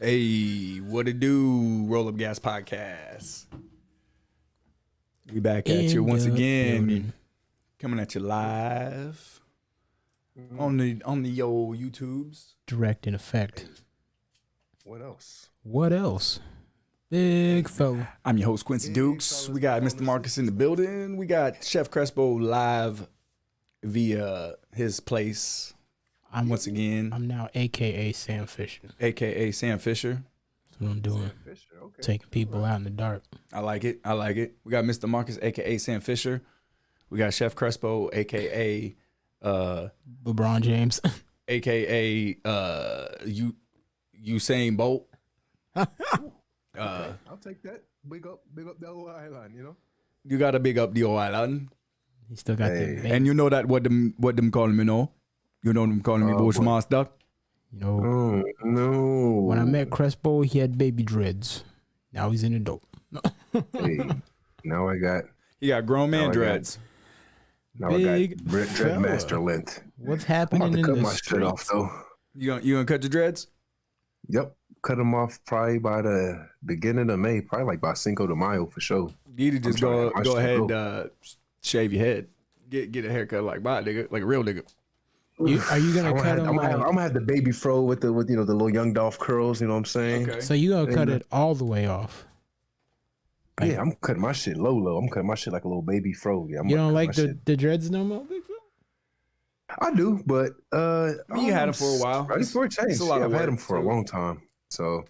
Hey, what it do? Roll Up Gas Podcast. We back at you once again. Building. Coming at you live on the old YouTubes. Direct in effect. What else? What else? Big fella. I'm your host Quincy Dukes. We got Mr. Marcus in the building. We got Chef Crespo live via his place. Once again, I'm now AKA Sam Fisher. aka Sam Fisher. That's what I'm doing. Fisher, okay. Taking people out in the dark. I like it. We got Mr. Marcus, aka Sam Fisher. We got Chef Crespo, aka LeBron James. aka Usain Bolt. I'll take that. Big up the whole island, you know. You gotta big up the old island. He still got Hey. the And you know that what them calling me now? You know them calling me Bushmaster? you know. Oh no! When I met Crespo, he had baby dreads. Now he's an adult. Hey, now I got He got grown man Now I got- dreads. Big Dread fella. Master length. What's I'm happening about to in cut the my shit off streets? though. You gonna cut your dreads? Yep, cut them off probably by the beginning of May, probably like by Cinco de Mayo for sure. You need to just trying to go watch ahead the shave your head. Get a haircut like my nigga, like a real nigga. Are you gonna cut him I'm like? gonna have the baby fro with the little young Dolph curls. You know what I'm saying? Okay. So you gonna cut it all the way off? Like, Yeah, I'm cutting my shit low. I'm cutting my shit like a little baby fro. Yeah, I'm you gonna don't cut like my the, shit. the dreads no more, big fella? I do, but mean, you had 'em for a while. Ready for a change. It's a lot of I've had work, them for a too. long time, so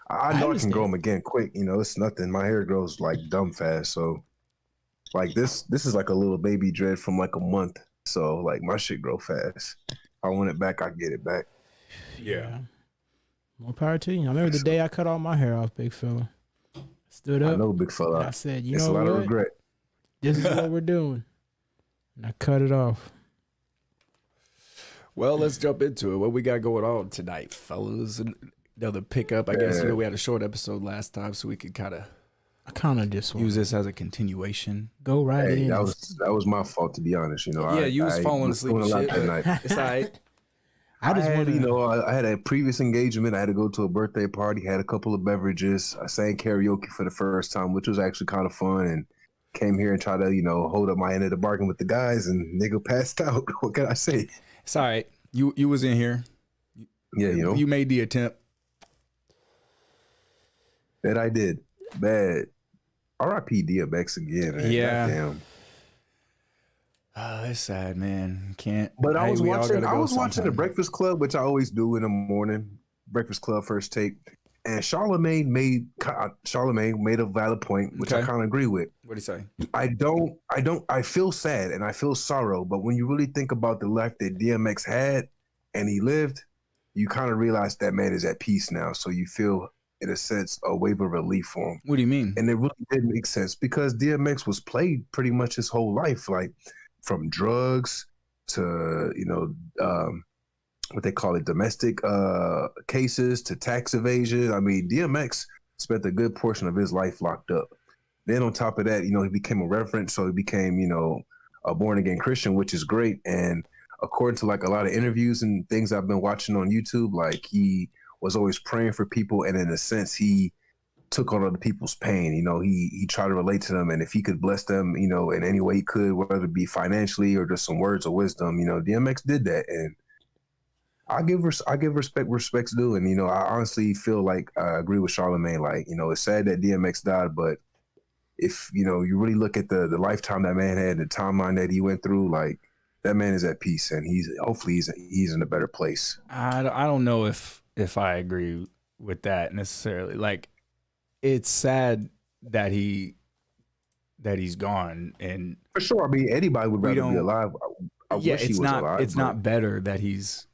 I know I can understand. grow them again quick. You know, it's nothing. My hair grows like dumb fast, so like this is like a little baby dread from like a month. So like my shit grow fast. If I want it back, I get it back. Yeah. More power to you. I remember the day I cut all my hair off, big fella. Stood I up. know, big And fella. I said, you It's a know lot of what? regret. This is what we're doing. And I cut it off. Well, let's jump into it. What we got going on tonight, fellas? Another pickup. I guess Yeah. we had a short episode last time, so we could kind of I kind of just want use this as a continuation. go right Hey, in. that was my fault, to be honest. You know, Yeah, you was falling asleep doing and a lot shit, that but night. it's all right. I just had, want you to, know, I had a previous engagement. I had to go to a birthday party, had a couple of beverages. I sang karaoke for the first time, which was actually kind of fun, and came here and try to, you know, hold up my end of the bargain with the guys, and nigga passed out. What can I say? It's all right. You was in here. Yeah, you know, You made the attempt. that I did. Bad. R.I.P. DMX again, man. Yeah. Goddamn. It's sad, man. Can't. But I was we all watching. gotta I go was watching the sometime. Breakfast Club, which I always do in the morning. Breakfast Club first take, and Charlemagne made a valid point, which I Okay. kind of agree with. What'd he say? I feel sad and I feel sorrow, but when you really think about the life that DMX had and he lived, you kind of realize that man is at peace now. So you feel, in a sense, a wave of relief for him. What do you mean? And it really did make sense because DMX was played pretty much his whole life, like from drugs to, you know, what they call it, domestic cases to tax evasion. I mean, DMX spent a good portion of his life locked up. Then on top of that, you know, he became a reverend, so he became, you know, a born again Christian, which is great. And according to like a lot of interviews and things I've been watching on YouTube, like he was always praying for people, and in a sense, he took on other people's pain. You know, he tried to relate to them, and if he could bless them, you know, in any way he could, whether it be financially or just some words of wisdom, you know, DMX did that, and I give respect's due. And you know, I honestly feel like I agree with Charlemagne. Like, you know, it's sad that DMX died, but if you know, you really look at the lifetime that man had, the timeline that he went through, like that man is at peace, and hopefully he's in a better place. I don't know if I agree with that necessarily. Like, it's sad that he's gone, and For sure. I mean, anybody would We rather be don't- alive. I yeah, wish he it's was not alive. it's but- not better that he's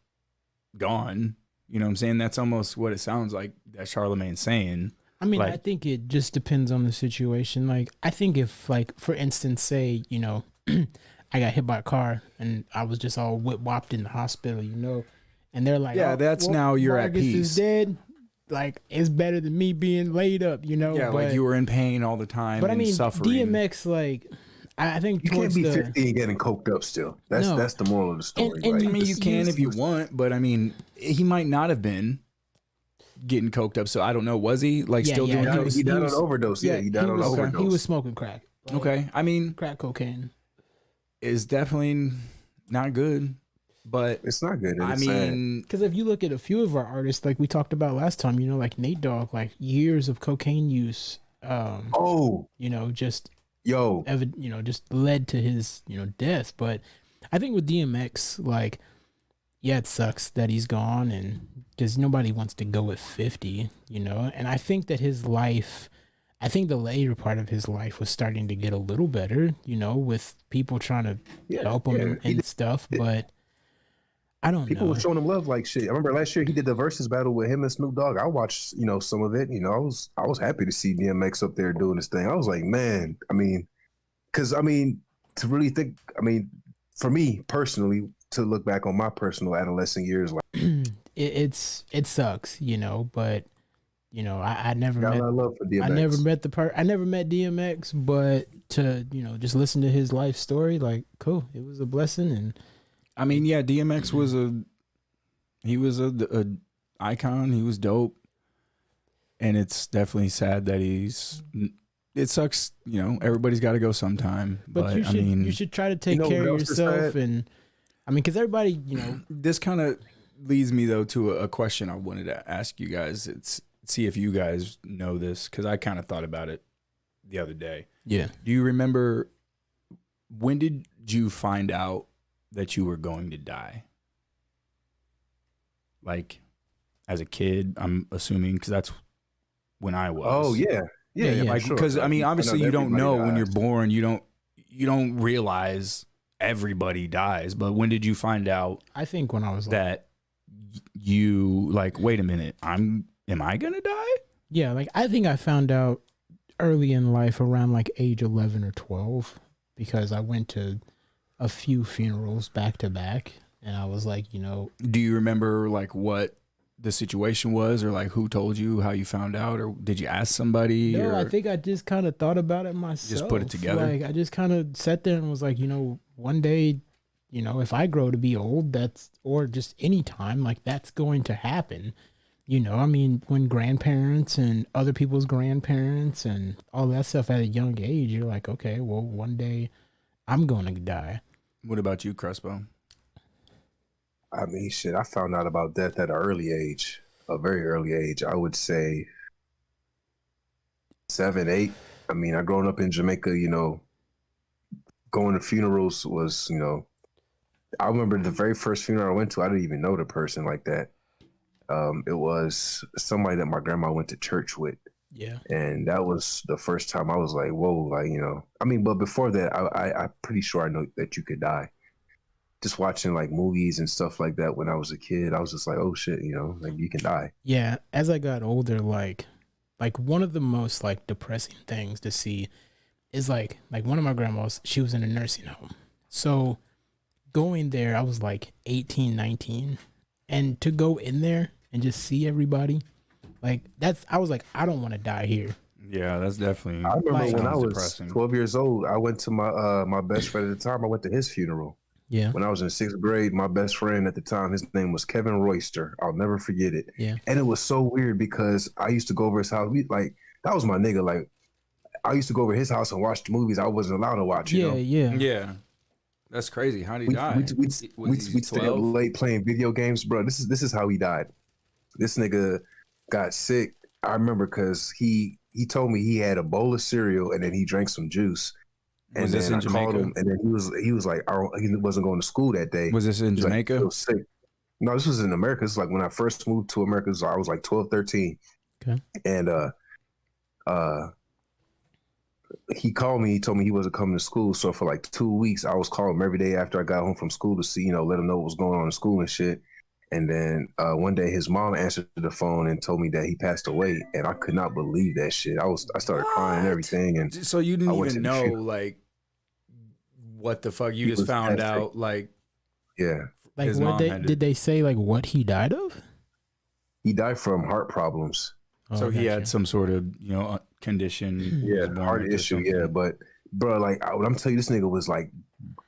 gone. You know what I'm saying? That's almost what it sounds like that Charlemagne's saying. I mean, like- I think it just depends on the situation. Like, I think if, like, for instance, say, you know, I got hit by a car and I was just all whip-whopped in the hospital, you know, and they're like, Yeah, that's now you're at Marcus peace. is dead. Like, it's better than me being laid up, you know? Yeah, but, like you were in pain all the time But I and mean, suffering. DMX, like, I think You can't towards be the 50 and getting coked up still. That's No. the moral of the story. And right? I mean, you can if you want, but I mean, he might not have been. getting coked up. So I don't know. Was he like Yeah, still yeah, doing? He died on was- overdose. Yeah, he died on was, overdose. He was smoking crack. Like, Okay, I mean, crack cocaine. it's definitely not good, but It's not good. I It's sad. mean, Because if you look at a few of our artists, like we talked about last time, you know, like Nate Dogg, like years of cocaine use, Oh, you know, just yo, you know, just led to his, you know, death. But I think with DMX, like, yeah, it sucks that he's gone, and because nobody wants to go at 50, you know. And I think that his life, I think the later part of his life was starting to get a little better, you know, with people trying to help him yeah, and stuff. But I don't people know. were showing him love like shit. I remember last year he did the versus battle with him and Snoop Dogg. I watched, you know, some of it. You know, I was happy to see DMX up there doing this thing. I was like, man, I mean, because I mean, to really think, I mean, for me personally, to look back on my personal adolescent years, like it sucks, you know, but you know, I never got a met lot of love for DMX. I never met DMX, but to, you know, just listen to his life story, like, cool, it was a blessing. And I mean, yeah, DMX was a icon. He was dope, and it's definitely sad that it sucks, you know. Everybody's got to go sometime, but you should I mean, you should try to take You know care what of else is yourself. sad? And I mean, because everybody, you know, this kind of leads me though to a question I wanted to ask you guys. It's see if you guys know this, because I kind of thought about it the other day. yeah, Do you remember, when did you find out that you were going to die? Like, as a kid, I'm assuming, because that's when I was. Oh yeah, Yeah, Like, for sure. because I mean, obviously, you don't know when you're born. born. You don't realize everybody dies. But when did you find out I think when I was like, that you like? Wait a minute, am I gonna die? yeah, like I think I found out early in life, around like age 11 or 12, because I went to a few funerals back to back, and I was like, you know, Do you remember like what the situation was, or like who told you, how you found out, or did you ask somebody? no, or I think I just kind of thought about it myself. Just put it together? Like I just kind of sat there and was like, you know, one day, you know, if I grow to be old, that's, or just any time, like that's going to happen. You know, I mean, when grandparents and other people's grandparents and all that stuff at a young age, you're like, okay, well, one day I'm going to die. What about you, Crespo? I mean, shit, I found out about death at an early age, a very early age. I would say 7, 8. I mean, I growing up in Jamaica, you know, going to funerals was, you know, I remember the very first funeral I went to, I didn't even know the person like that. It was somebody that my grandma went to church with. Yeah. And that was the first time I was like, whoa, like, you know, I mean, but before that, I'm pretty sure I know that you could die. Just watching like movies and stuff like that when I was a kid, I was just like, oh shit, you know, like you can die. Yeah. As I got older, like one of the most like depressing things to see is like one of my grandmas, she was in a nursing home. So going there, I was like 18, 19. And to go in there and just see everybody, like I was like, I don't want to die here. Yeah, that's definitely. I remember Like- when I sounds was depressing. 12 years old, I went to my best friend at the time. I went to his funeral. Yeah. When I was in 6th grade, my best friend at the time, his name was Kevin Royster. I'll never forget it. Yeah. And it was so weird because I used to go over his house. That was my nigga. Like, I used to go over his house and watch the movies I wasn't allowed to watch, you know? Yeah, that's crazy. How did he die? We'd Was he stay up 12? late playing video games, bro. This is how he died. This nigga got sick. I remember because he told me he had a bowl of cereal and then he drank some juice. And Was this then in I called Jamaica? him, and then he was like, he wasn't going to school that day. Was this in He was like, Jamaica? "Feel sick." No, this was in America. It's like when I first moved to America, so I was like 12, 13. Okay. And he called me. He told me he wasn't coming to school. So for like 2 weeks, I was calling him every day after I got home from school to see, you know, let him know what was going on in school and shit. And then one day his mom answered the phone and told me that he passed away. And I could not believe that shit. I started crying and What? everything. And So you didn't I went even to the know, funeral. like, what the fuck? You He just was found passed out, like, yeah, Like his what mom had did they say like what he died of? he died from heart problems. Oh, so he gotcha. had some sort of, you know, condition. he Yeah, was born heart with or issue. something. Yeah, but bro, like when I'm telling you, this nigga was like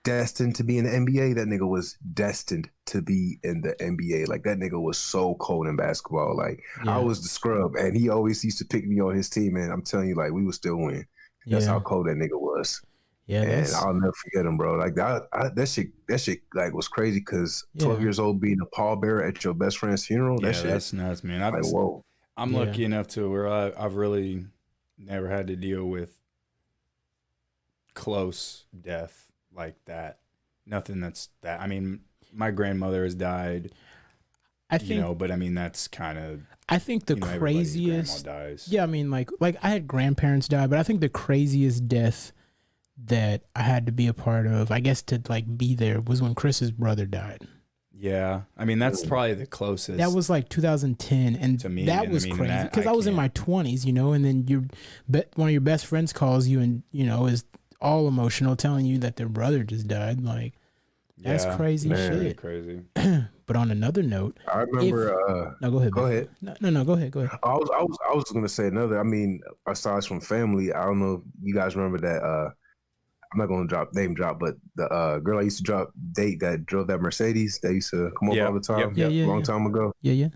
destined to be in the NBA. That nigga was destined to be in the NBA. Like that nigga was so cold in basketball. Like I was the scrub, and he always used to pick me on his team. And I'm telling you, like we would still win. That's how cold that nigga was. Yeah, and I'll never forget him, bro. Like that shit like was crazy because 12 years old being a pallbearer at your best friend's funeral. Yeah, that shit, that's nuts, man. Like, whoa. I'm lucky enough to where I've really never had to deal with close death like that. Nothing that's that. I mean, my grandmother has died. I think, but I mean that's kind of. I think the craziest. Dies. Yeah, I mean, like I had grandparents die, but I think the craziest death that I had to be a part of, I guess to like be there, was when Chris's brother died. Yeah, I mean that's probably the closest. That was like 2010, and to me, that was crazy because I was in my 20s, and then one of your best friends calls you and is all emotional, telling you that their brother just died. Like that's crazy shit. Crazy. But on another note, I remember. No, go ahead. Go ahead. No, go ahead. Go ahead. I was gonna say another. I mean, aside from family, I don't know if you guys remember that. I'm not gonna name drop, but the girl I used to date that drove that Mercedes that used to come over all the time. Long time ago. Yeah.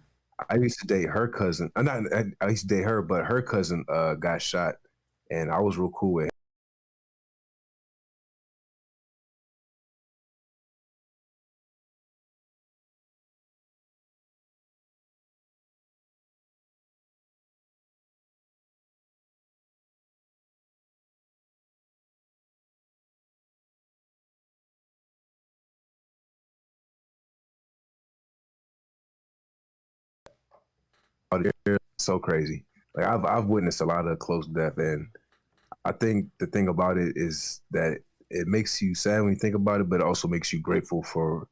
I used to date her cousin. I used to date her, but her cousin got shot, and I was real cool with. So crazy. Like I've witnessed a lot of close death, and I think the thing about it is that it makes you sad when you think about it, but it also makes you grateful for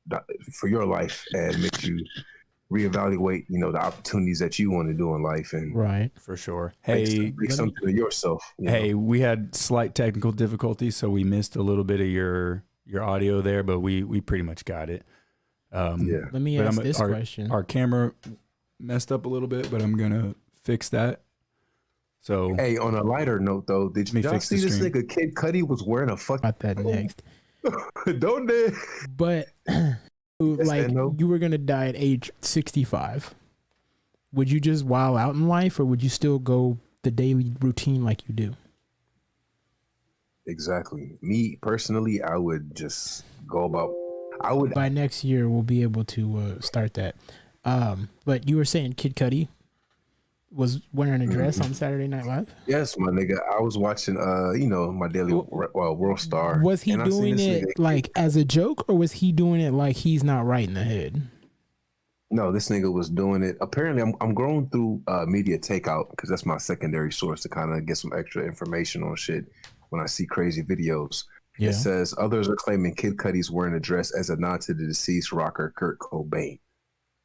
your life and makes you reevaluate, the opportunities that you want to do in life. And right, for sure. Hey, make something of yourself. Hey, we had slight technical difficulties, so we missed a little bit of your audio there, but we pretty much got it. Let me ask this question. Our camera messed up a little bit, but I'm gonna fix that. So hey, on a lighter note though, did you see this nigga Kid Cudi was wearing a fucking about that next? Don't they? But like you were gonna die at age 65. Would you just wild out in life, or would you still go the daily routine like you do? Exactly. Me personally, I would just go about. I would by next year we'll be able to start that. But you were saying Kid Cudi was wearing a dress on Saturday Night Live? Yes, my nigga. I was watching, my daily World Star. Was he doing it like as a joke, or was he doing it like he's not right in the head? No, this nigga was doing it. Apparently, I'm going through Media Takeout because that's my secondary source to kind of get some extra information on shit when I see crazy videos. Yeah. It says others are claiming Kid Cudi's wearing a dress as a nod to the deceased rocker Kurt Cobain.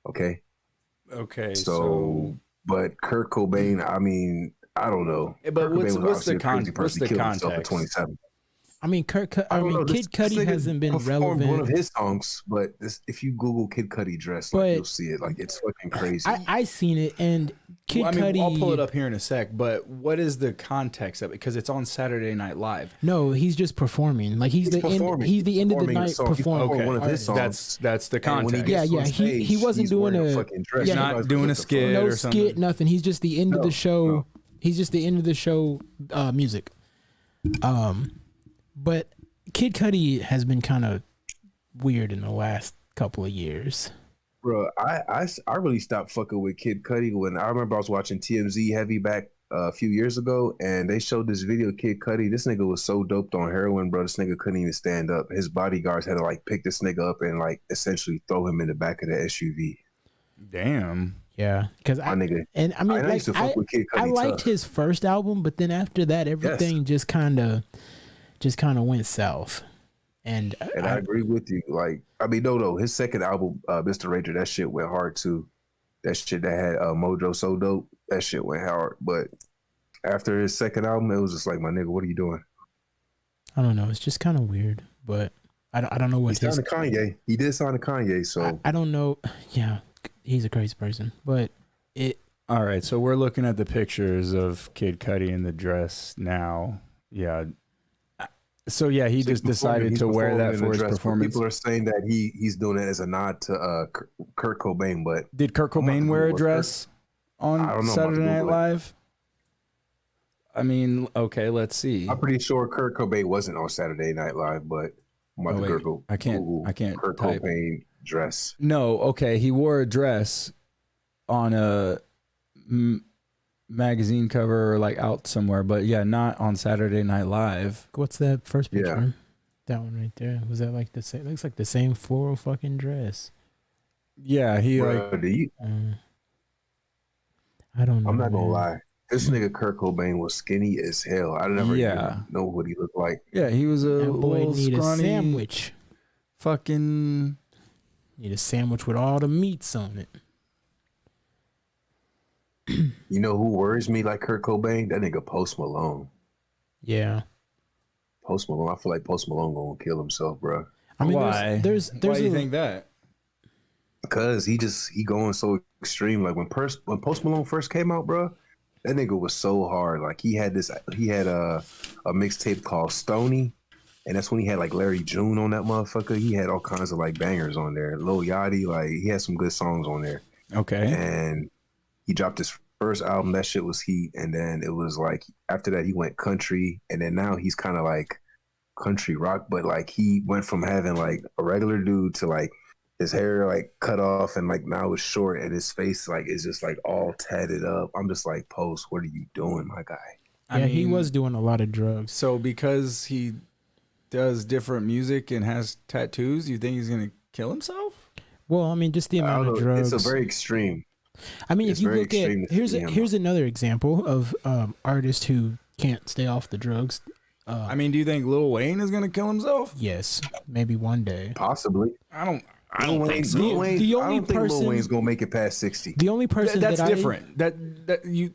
Okay. So, but Kurt Cobain, I mean, I don't know. But what's the context? At 27. I mean, Kid Cudi hasn't been relevant. One of his songs, but if you Google Kid Cudi dress, you'll see it. Like it's fucking crazy. I seen it, and Cudi. I'll pull it up here in a sec. But what is the context of it? Because it's on Saturday Night Live. No, he's just performing. Like he's the end of the night performing. Okay, one of his songs. That's the context. He wasn't doing he's not doing a skit or something. No skit, nothing. He's just the end of the show. No. He's just the end of the show music. But Kid Cudi has been kind of weird in the last couple of years. Bro, I really stopped fucking with Kid Cudi when I remember I was watching TMZ Heavy back a few years ago, and they showed this video of Kid Cudi. This nigga was so doped on heroin, bro. This nigga couldn't even stand up. His bodyguards had to pick this nigga up and essentially throw him in the back of the SUV. Damn. Yeah, because I liked his first album, but then after that, everything just kind of went south. And I agree with you. His second album, Mr. Rager, that shit went hard too. That shit that had Mojo So Dope, that shit went hard. But after his second album, it was just like, my nigga, what are you doing? I don't know. It's just kind of weird, but I don't know what he signed to Kanye. He did sign to Kanye, so I don't know. Yeah, he's a crazy person, but all right, so we're looking at the pictures of Kid Cudi in the dress now. Yeah. So yeah, he just decided to wear that for his performance. People are saying that he's doing it as a nod to Kurt Cobain, but did Kurt Cobain wear a dress on Saturday Night Live? I mean, okay, let's see. I'm pretty sure Kurt Cobain wasn't on Saturday Night Live, but I can't Kurt type. Cobain dress. No, okay, he wore a dress on a magazine cover or like out somewhere, but yeah, not on Saturday Night Live. What's that first picture? Yeah. That one right there. Was that like the same? Looks like the same floral fucking dress. Yeah, he Bro, I don't know. I'm not gonna man. lie. This nigga Kurt Cobain was skinny as hell. I never even know what he looked like. Yeah, he was a That boy little need scrawny a sandwich. fucking. Need a sandwich with all the meats on it. You know who worries me like Kurt Cobain? That nigga Post Malone. Yeah. Post Malone. I feel like Post Malone gonna kill himself, bro. I mean, Why? There's Why do you think that? Because he going so extreme. Like when Post Malone first came out, bro, that nigga was so hard. Like he had a mixtape called Stony, and that's when he had like Larry June on that motherfucker. He had all kinds of like bangers on there. Lil Yachty, like he had some good songs on there. Okay. And he dropped his first album. That shit was heat. And then it was like after that he went country, and then now he's kind of like country rock, but like he went from having like a regular dude to like his hair like cut off and like now it's short and his face like is just like all tatted up. I'm just like, Post, what are you doing, my guy? Yeah, he was doing a lot of drugs. So because he does different music and has tattoos, you think he's gonna kill himself? Well, I mean, just the amount of drugs. It's a very extreme. I mean, if you look at here's another example of artists who can't stay off the drugs. I mean, do you think Lil Wayne is gonna kill himself? Yes, maybe one day. Possibly. I don't think so. Lil Wayne, I don't think Lil Wayne's gonna make it past 60. The only person that's different. That you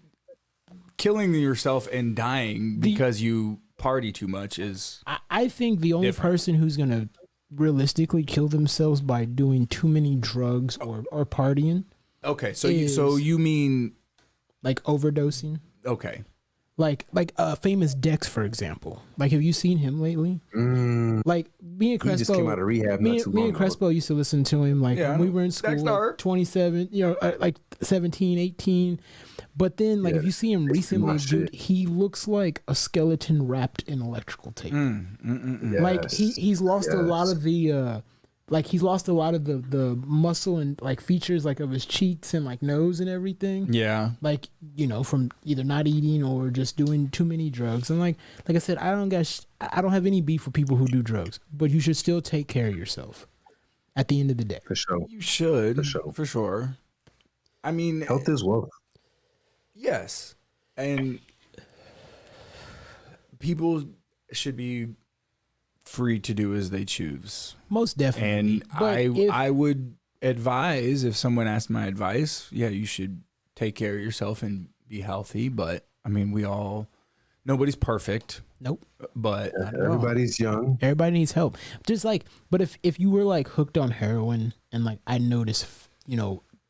killing yourself and dying because you party too much is. I think the only person who's gonna realistically kill themselves by doing too many drugs or partying. Okay, so you mean like overdosing? Okay. Like famous Dex, for example. Like, have you seen him lately? Like me and Crespo. He just came out of rehab. Me and Crespo used to listen to him like when we were in school, like 27, like 17, 18. But then, like, if you see him recently, dude, he looks like a skeleton wrapped in electrical tape. Yes. Like he's lost a lot of the. Like he's lost a lot of the muscle and like features like of his cheeks and like nose and everything. Yeah. Like, from either not eating or just doing too many drugs. And like I said, I don't have any beef for people who do drugs, but you should still take care of yourself at the end of the day. For sure. You should. For sure. I mean, health is wealth. Yes. And people should be free to do as they choose. Most definitely. And I would advise, if someone asked my advice, yeah, you should take care of yourself and be healthy. But I mean, nobody's perfect. Nope. But everybody's young. Everybody needs help. Just like, but if you were like hooked on heroin and like I noticed,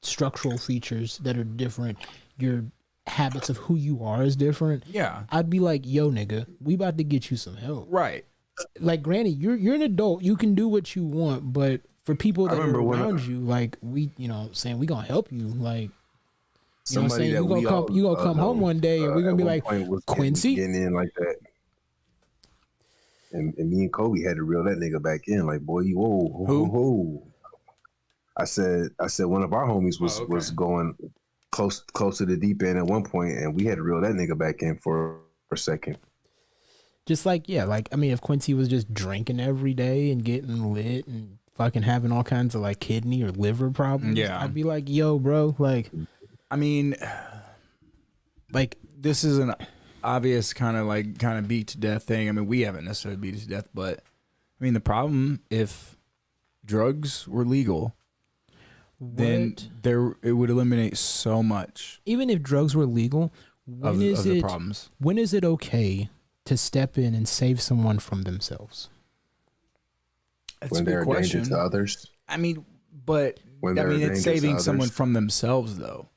structural features that are different, your habits of who you are is different. Yeah. I'd be like, yo, nigga, we about to get you some help. Right. Like, granny, you're an adult. You can do what you want, but for people that are around you, like we we gonna help you. Like, you know what I'm saying? You gonna come home one day and we're gonna be like, Quincy getting in like that. And me and Kobe had to reel that nigga back in. Like, boy, whoa. I said one of our homies was going close to the deep end at one point, and we had to reel that nigga back in for a second. Just like, yeah, like, I mean, if Quincy was just drinking every day and getting lit and fucking having all kinds of like kidney or liver problems, I'd be like, yo, bro, like, I mean, like, this is an obvious kind of beat to death thing. I mean, we haven't necessarily beat it to death, but I mean, the problem, if drugs were legal, then it would eliminate so much. Even if drugs were legal, of the problems. When is it okay to step in and save someone from themselves? That's when they're a danger to others. I mean, but it's saving someone from themselves, though.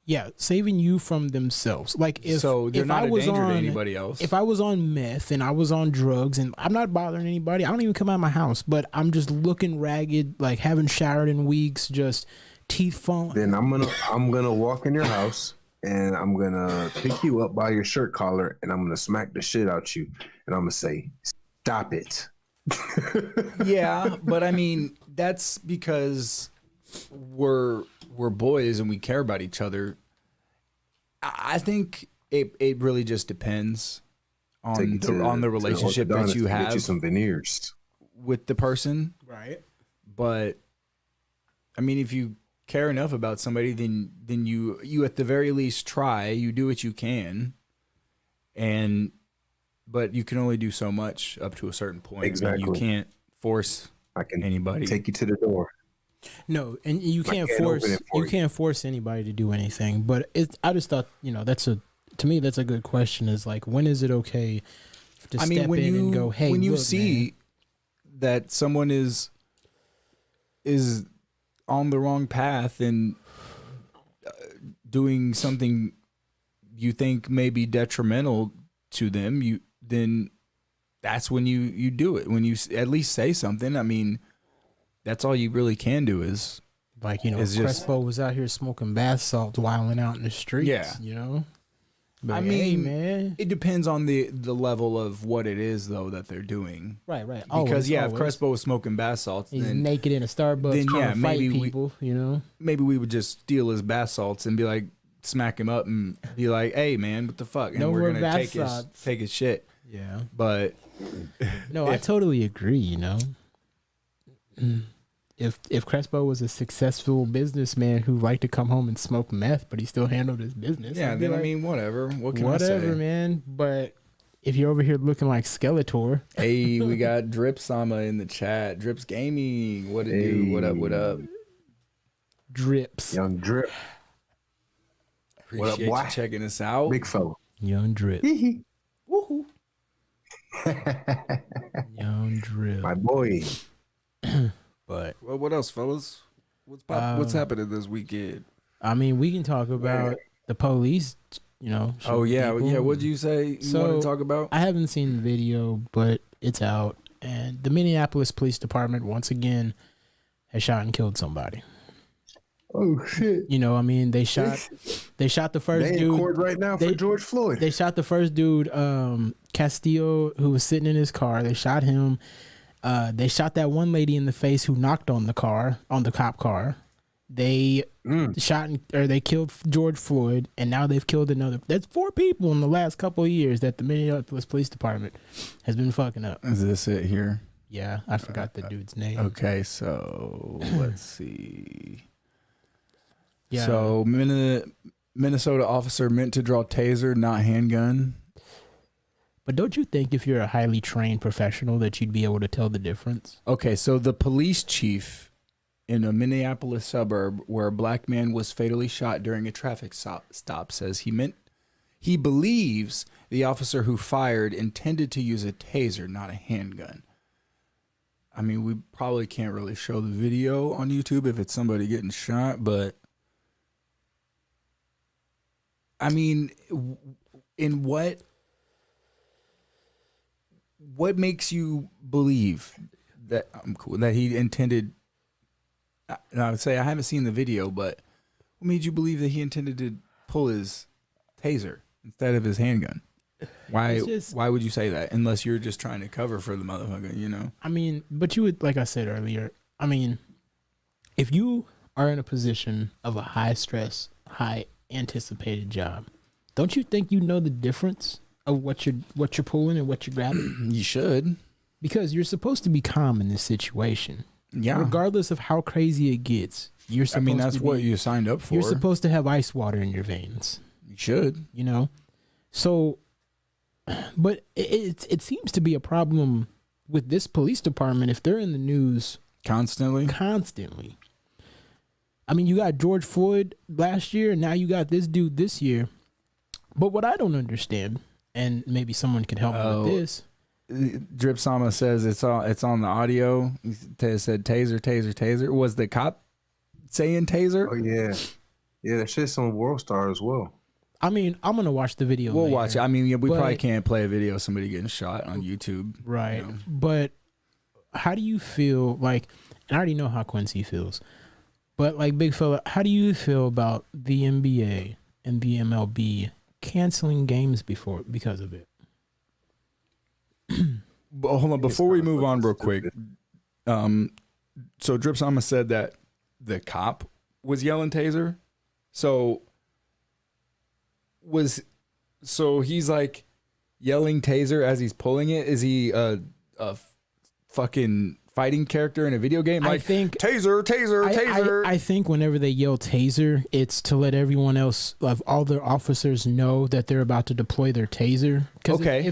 Yeah, saving you from themselves. Like if so they're if not I a was danger on to anybody else. if I was on meth and I was on drugs and I'm not bothering anybody, I don't even come out of my house, but I'm just looking ragged, like haven't showered in weeks, just teeth falling. Then I'm gonna walk in your house and I'm gonna pick you up by your shirt collar and I'm gonna smack the shit out you and I'm gonna say, "Stop it." Yeah, but I mean that's because we're boys and we care about each other. I think it really just depends on the relationship that you have Get you some veneers with the person. Right. But I mean, if you care enough about somebody, then you at the very least try. You do what you can, but you can only do so much up to a certain point. Exactly. You can't force I can anybody. take you to the door. No, and you can't can't force open it for you you. can't force anybody to do anything. But I just thought, to me that's a good question. Is like, when is it okay to step in and go, hey, when you look, see man, that someone is on the wrong path and doing something you think may be detrimental to them, then that's when you do it. When you at least say something. I mean, that's all you really can do is like, it's just- Crespo was out here smoking bath salts, wilding out in the streets. Yeah. But I hey, mean, man, it depends on the level of what it is though that they're doing. right. Because if Always. Crespo was smoking bath salts, He's then naked in a Starbucks then, trying yeah, to fight maybe people, maybe we would just steal his bath salts and be like, smack him up and be like, "Hey, man, what the fuck?" And No we're more gonna bath take salts. his shit. Yeah. But No, I totally agree, If Crespo was a successful businessman who liked to come home and smoke meth, but he still handled his business. yeah, I'd be then I like, mean, whatever. What can whatever, I say? man. But if you're over here looking like Skeletor, Hey, we got Drip Sama in the chat. Drips Gaming. What it do? What up? What up? Drips, Young Drip, What up, Appreciate boy? you checking us out. big fella. young Drip, Woohoo. young Drip. My boy. But Well, what else, fellas? What's happening this weekend? I mean, we can talk about the police. Oh shooting yeah, people. yeah. What'd you say you So, want to talk about? I haven't seen the video, but it's out, and the Minneapolis Police Department once again has shot and killed somebody. Oh shit. They shot the first They in dude. court right now for they- George Floyd. They shot the first dude, Castillo, who was sitting in his car. They shot him. They shot that one lady in the face who knocked on the cop car. They they killed George Floyd, and now they've killed another. That's 4 people in the last couple of years that the Minneapolis Police Department has been fucking up. Is this it here? Yeah, I forgot the dude's name. Okay, so let's see. Yeah. So Minnesota officer meant to draw taser, not handgun. But don't you think if you're a highly trained professional that you'd be able to tell the difference? Okay, so the police chief in a Minneapolis suburb where a black man was fatally shot during a traffic stop says he believes the officer who fired intended to use a taser, not a handgun. I mean, we probably can't really show the video on YouTube if it's somebody getting shot, but I mean, in what makes you believe that that he intended? And I would say I haven't seen the video, but what made you believe that he intended to pull his taser instead of his handgun? Why would you say that unless you're just trying to cover for the motherfucker? I mean, but you would, like I said earlier, I mean, if you are in a position of a high stress, high anticipated job, don't you think you know the difference of what you're pulling and what you're grabbing? You should. Because you're supposed to be calm in this situation. Yeah. Regardless of how crazy it gets. You're supposed that's to what be, you signed up for. You're supposed to have ice water in your veins. You should. So, but it seems to be a problem with this police department if they're in the news Constantly. I mean, you got George Floyd last year, and now you got this dude this year. But what I don't understand, and maybe someone could help me with this. Drip Sama says it's on the audio. It said taser, taser, taser. Was the cop saying taser? Oh yeah. Yeah, that shit's on World Star as well. I mean, I'm gonna watch the video. We'll later, watch it. I mean, yeah, we probably but- can't play a video of somebody getting shot on YouTube. right? You know? But how do you feel like? And I already know how Quincy feels, but like big fella, how do you feel about the NBA and the MLB canceling games because of it? But hold on, before we move on real quick. So Drip Sama said that the cop was yelling taser. So he's like yelling taser as he's pulling it. Is he a fucking fighting character in a video game? Like, I think taser, taser. I think whenever they yell taser, it's to let everyone else, like all the officers, know that they're about to deploy their taser. Okay,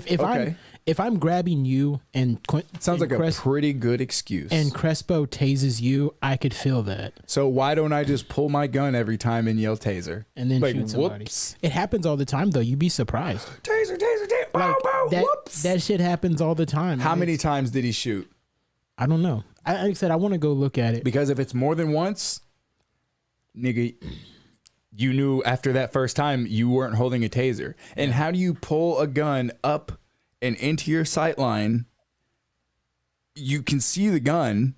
If I'm grabbing you and Sounds like and a pretty good excuse. and Crespo tases you, I could feel that, So why don't I just pull my gun every time and yell taser? and then Like, shoot somebody. whoops. It happens all the time, though. You'd be surprised. Taser, taser, taser. Bow, Like bow, that. whoops. That shit happens all the time. How and many it's- times did he shoot? I don't know. Like I said, I want to go look at it. Because if it's more than once, nigga, you knew after that first time you weren't holding a taser. And how do you pull a gun up and into your sight line? You can see the gun,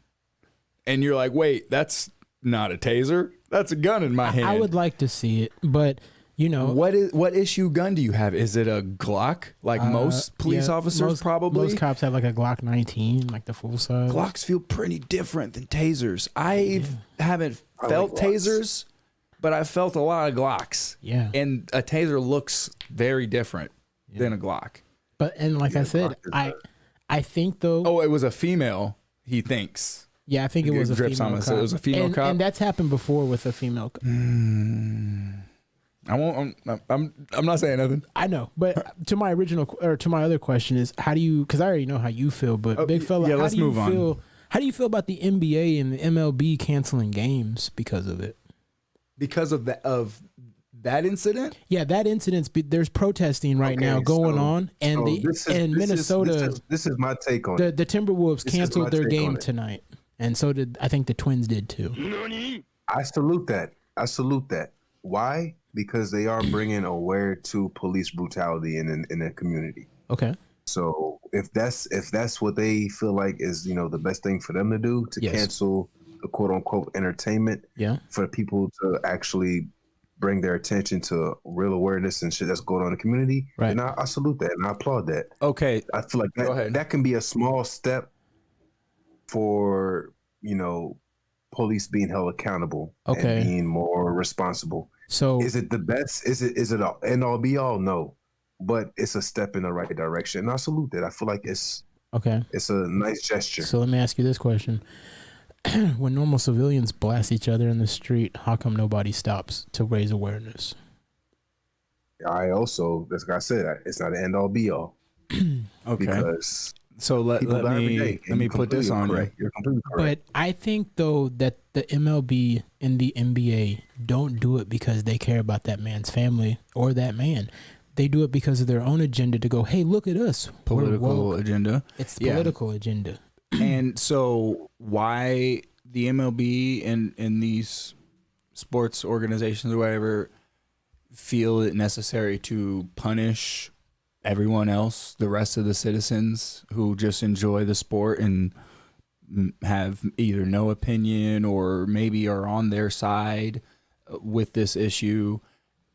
and you're like, wait, that's not a taser. That's a gun in my hand. I would like to see it, but you know, What issue gun do you have? Is it a Glock? Like most police yeah, officers probably? Most cops have like a Glock 19, like the full size. Glocks feel pretty different than tasers. I haven't felt like Glocks. tasers, but I felt a lot of Glocks. Yeah. And a taser looks very different than a Glock. But and like I said, Glock is I think though. Oh, it was a female, he thinks. Yeah, I think it was a Drips female on cop. us. It was a female and, cop? and that's happened before with a female cop. I won't I'm not saying nothing. I know, but to my other question is, how do you? Because I already know how you feel, but Oh, big fella, yeah, how let's do you move on. feel? How do you feel about the NBA and the MLB canceling games because of it? Because of that incident? Yeah, that incident's. There's protesting right Okay, now going so- on, and So Minnesota, This is my take on the it. Timberwolves This is my canceled their take on game it. tonight, and so did I think the Twins did too. I salute that. Why? Because they are bringing aware to police brutality in the community. Okay. So if that's what they feel like is the best thing for them to do, to Yes. cancel the quote unquote entertainment, Yeah. for people to actually bring their attention to real awareness and shit that's going on in the community, Right. and I salute that and I applaud that. Okay. I feel like Go ahead. that can be a small step for police being held accountable Okay. and being more responsible. So Is it the best? Is it an end all be all? No, but it's a step in the right direction. And I salute that. I feel like it's okay. a nice gesture. So let me ask you this question: when normal civilians blast each other in the street, how come nobody stops to raise awareness? I also, that's like I said, it's not an end all be all Okay. because So let people die every day. me and you're put this completely on correct. you. You're completely correct. But I think though that the MLB and the NBA don't do it because they care about that man's family or that man. They do it because of their own agenda to go, hey, look at us. We're Political woke." agenda. It's the Yeah. political agenda. And so why the MLB and these sports organizations or whatever feel it necessary to punish everyone else, the rest of the citizens who just enjoy the sport and have either no opinion or maybe are on their side with this issue,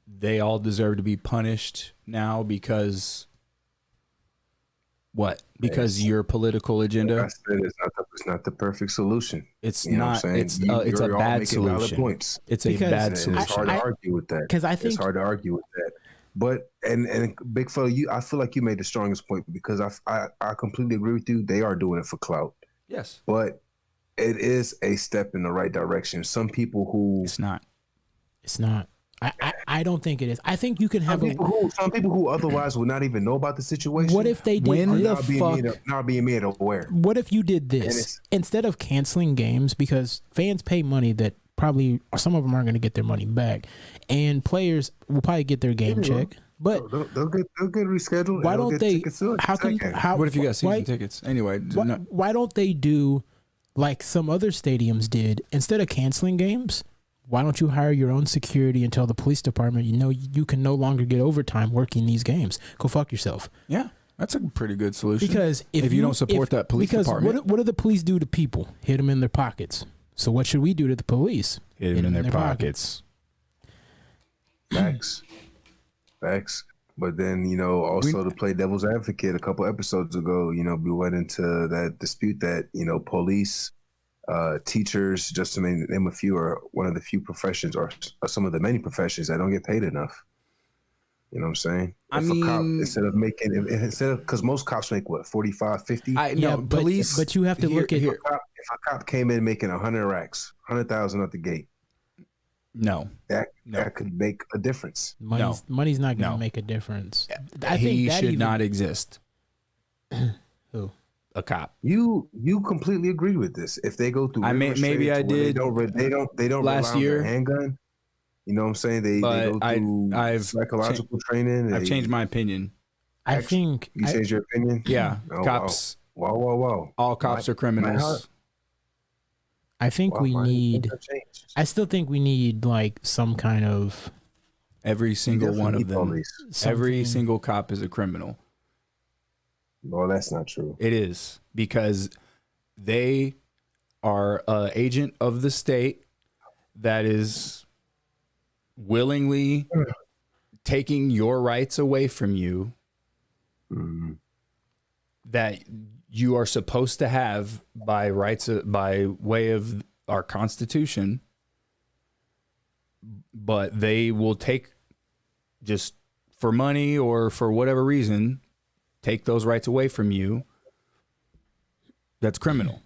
they all deserve to be punished now because what? Because your political Like I agenda? said, it's not the perfect solution. It's You know not. what I'm saying? It's a You're all bad making valid solution. points. It's a Because- bad And solution. it's hard to argue with that. Because I It's think hard to argue with that. But and big fella, I feel like you made the strongest point because I completely agree with you. They are doing it for clout, Yes. but it is a step in the right direction. Some people who It's not. it's not. I don't think it is. I think you can have some people who otherwise would not even know about the situation. What if they did? When are the now being made aware? What if you did this it's- instead of canceling games because fans pay money that probably some of them aren't going to get their money back, and players will probably get their game Maybe check. But They'll get rescheduled. why and they'll don't get they? tickets to it. How can? Okay. How? What if you got season why, tickets? Anyway, why, why don't they do like some other stadiums did? Instead of canceling games, Why don't you hire your own security and tell the police department, you know, you can no longer get overtime working these games. Go fuck yourself. Yeah, that's a pretty good solution. Because if you don't support that police department. Because what do the police do to people? Hit them in their pockets. So what should we do to the police? Hit them in their pockets. Facts. Facts. But then, you know, also to play devil's advocate, a couple episodes ago, you know, we went into that dispute that, you know, police, teachers, just to name a few, are one of the few professions or some of the many professions that don't get paid enough. You know what I'm saying? I mean, a cop, instead of because most cops make what, 45, 50? Police. But you have to look at if a cop came in making 100 racks, 100,000 at the gate. No, that could make a difference. Money's not going to make a difference. I think he that should not exist. Who? A cop. You completely agree with this. If they go through, maybe I did. They don't last rely year on their handgun. You know what I'm saying? They go through psychological training. I've changed my opinion. I think you changed your opinion. Yeah, oh, cops. Wow. All cops are criminals. I think we need. I still think we need like some kind of. Every single one of them. Every Something. single cop is a criminal. No, that's not true. It is, because they are an agent of the state that is willingly taking your rights away from you that you are supposed to have by way of our Constitution, but they will take, just for money or for whatever reason, take those rights away from you. That's criminal.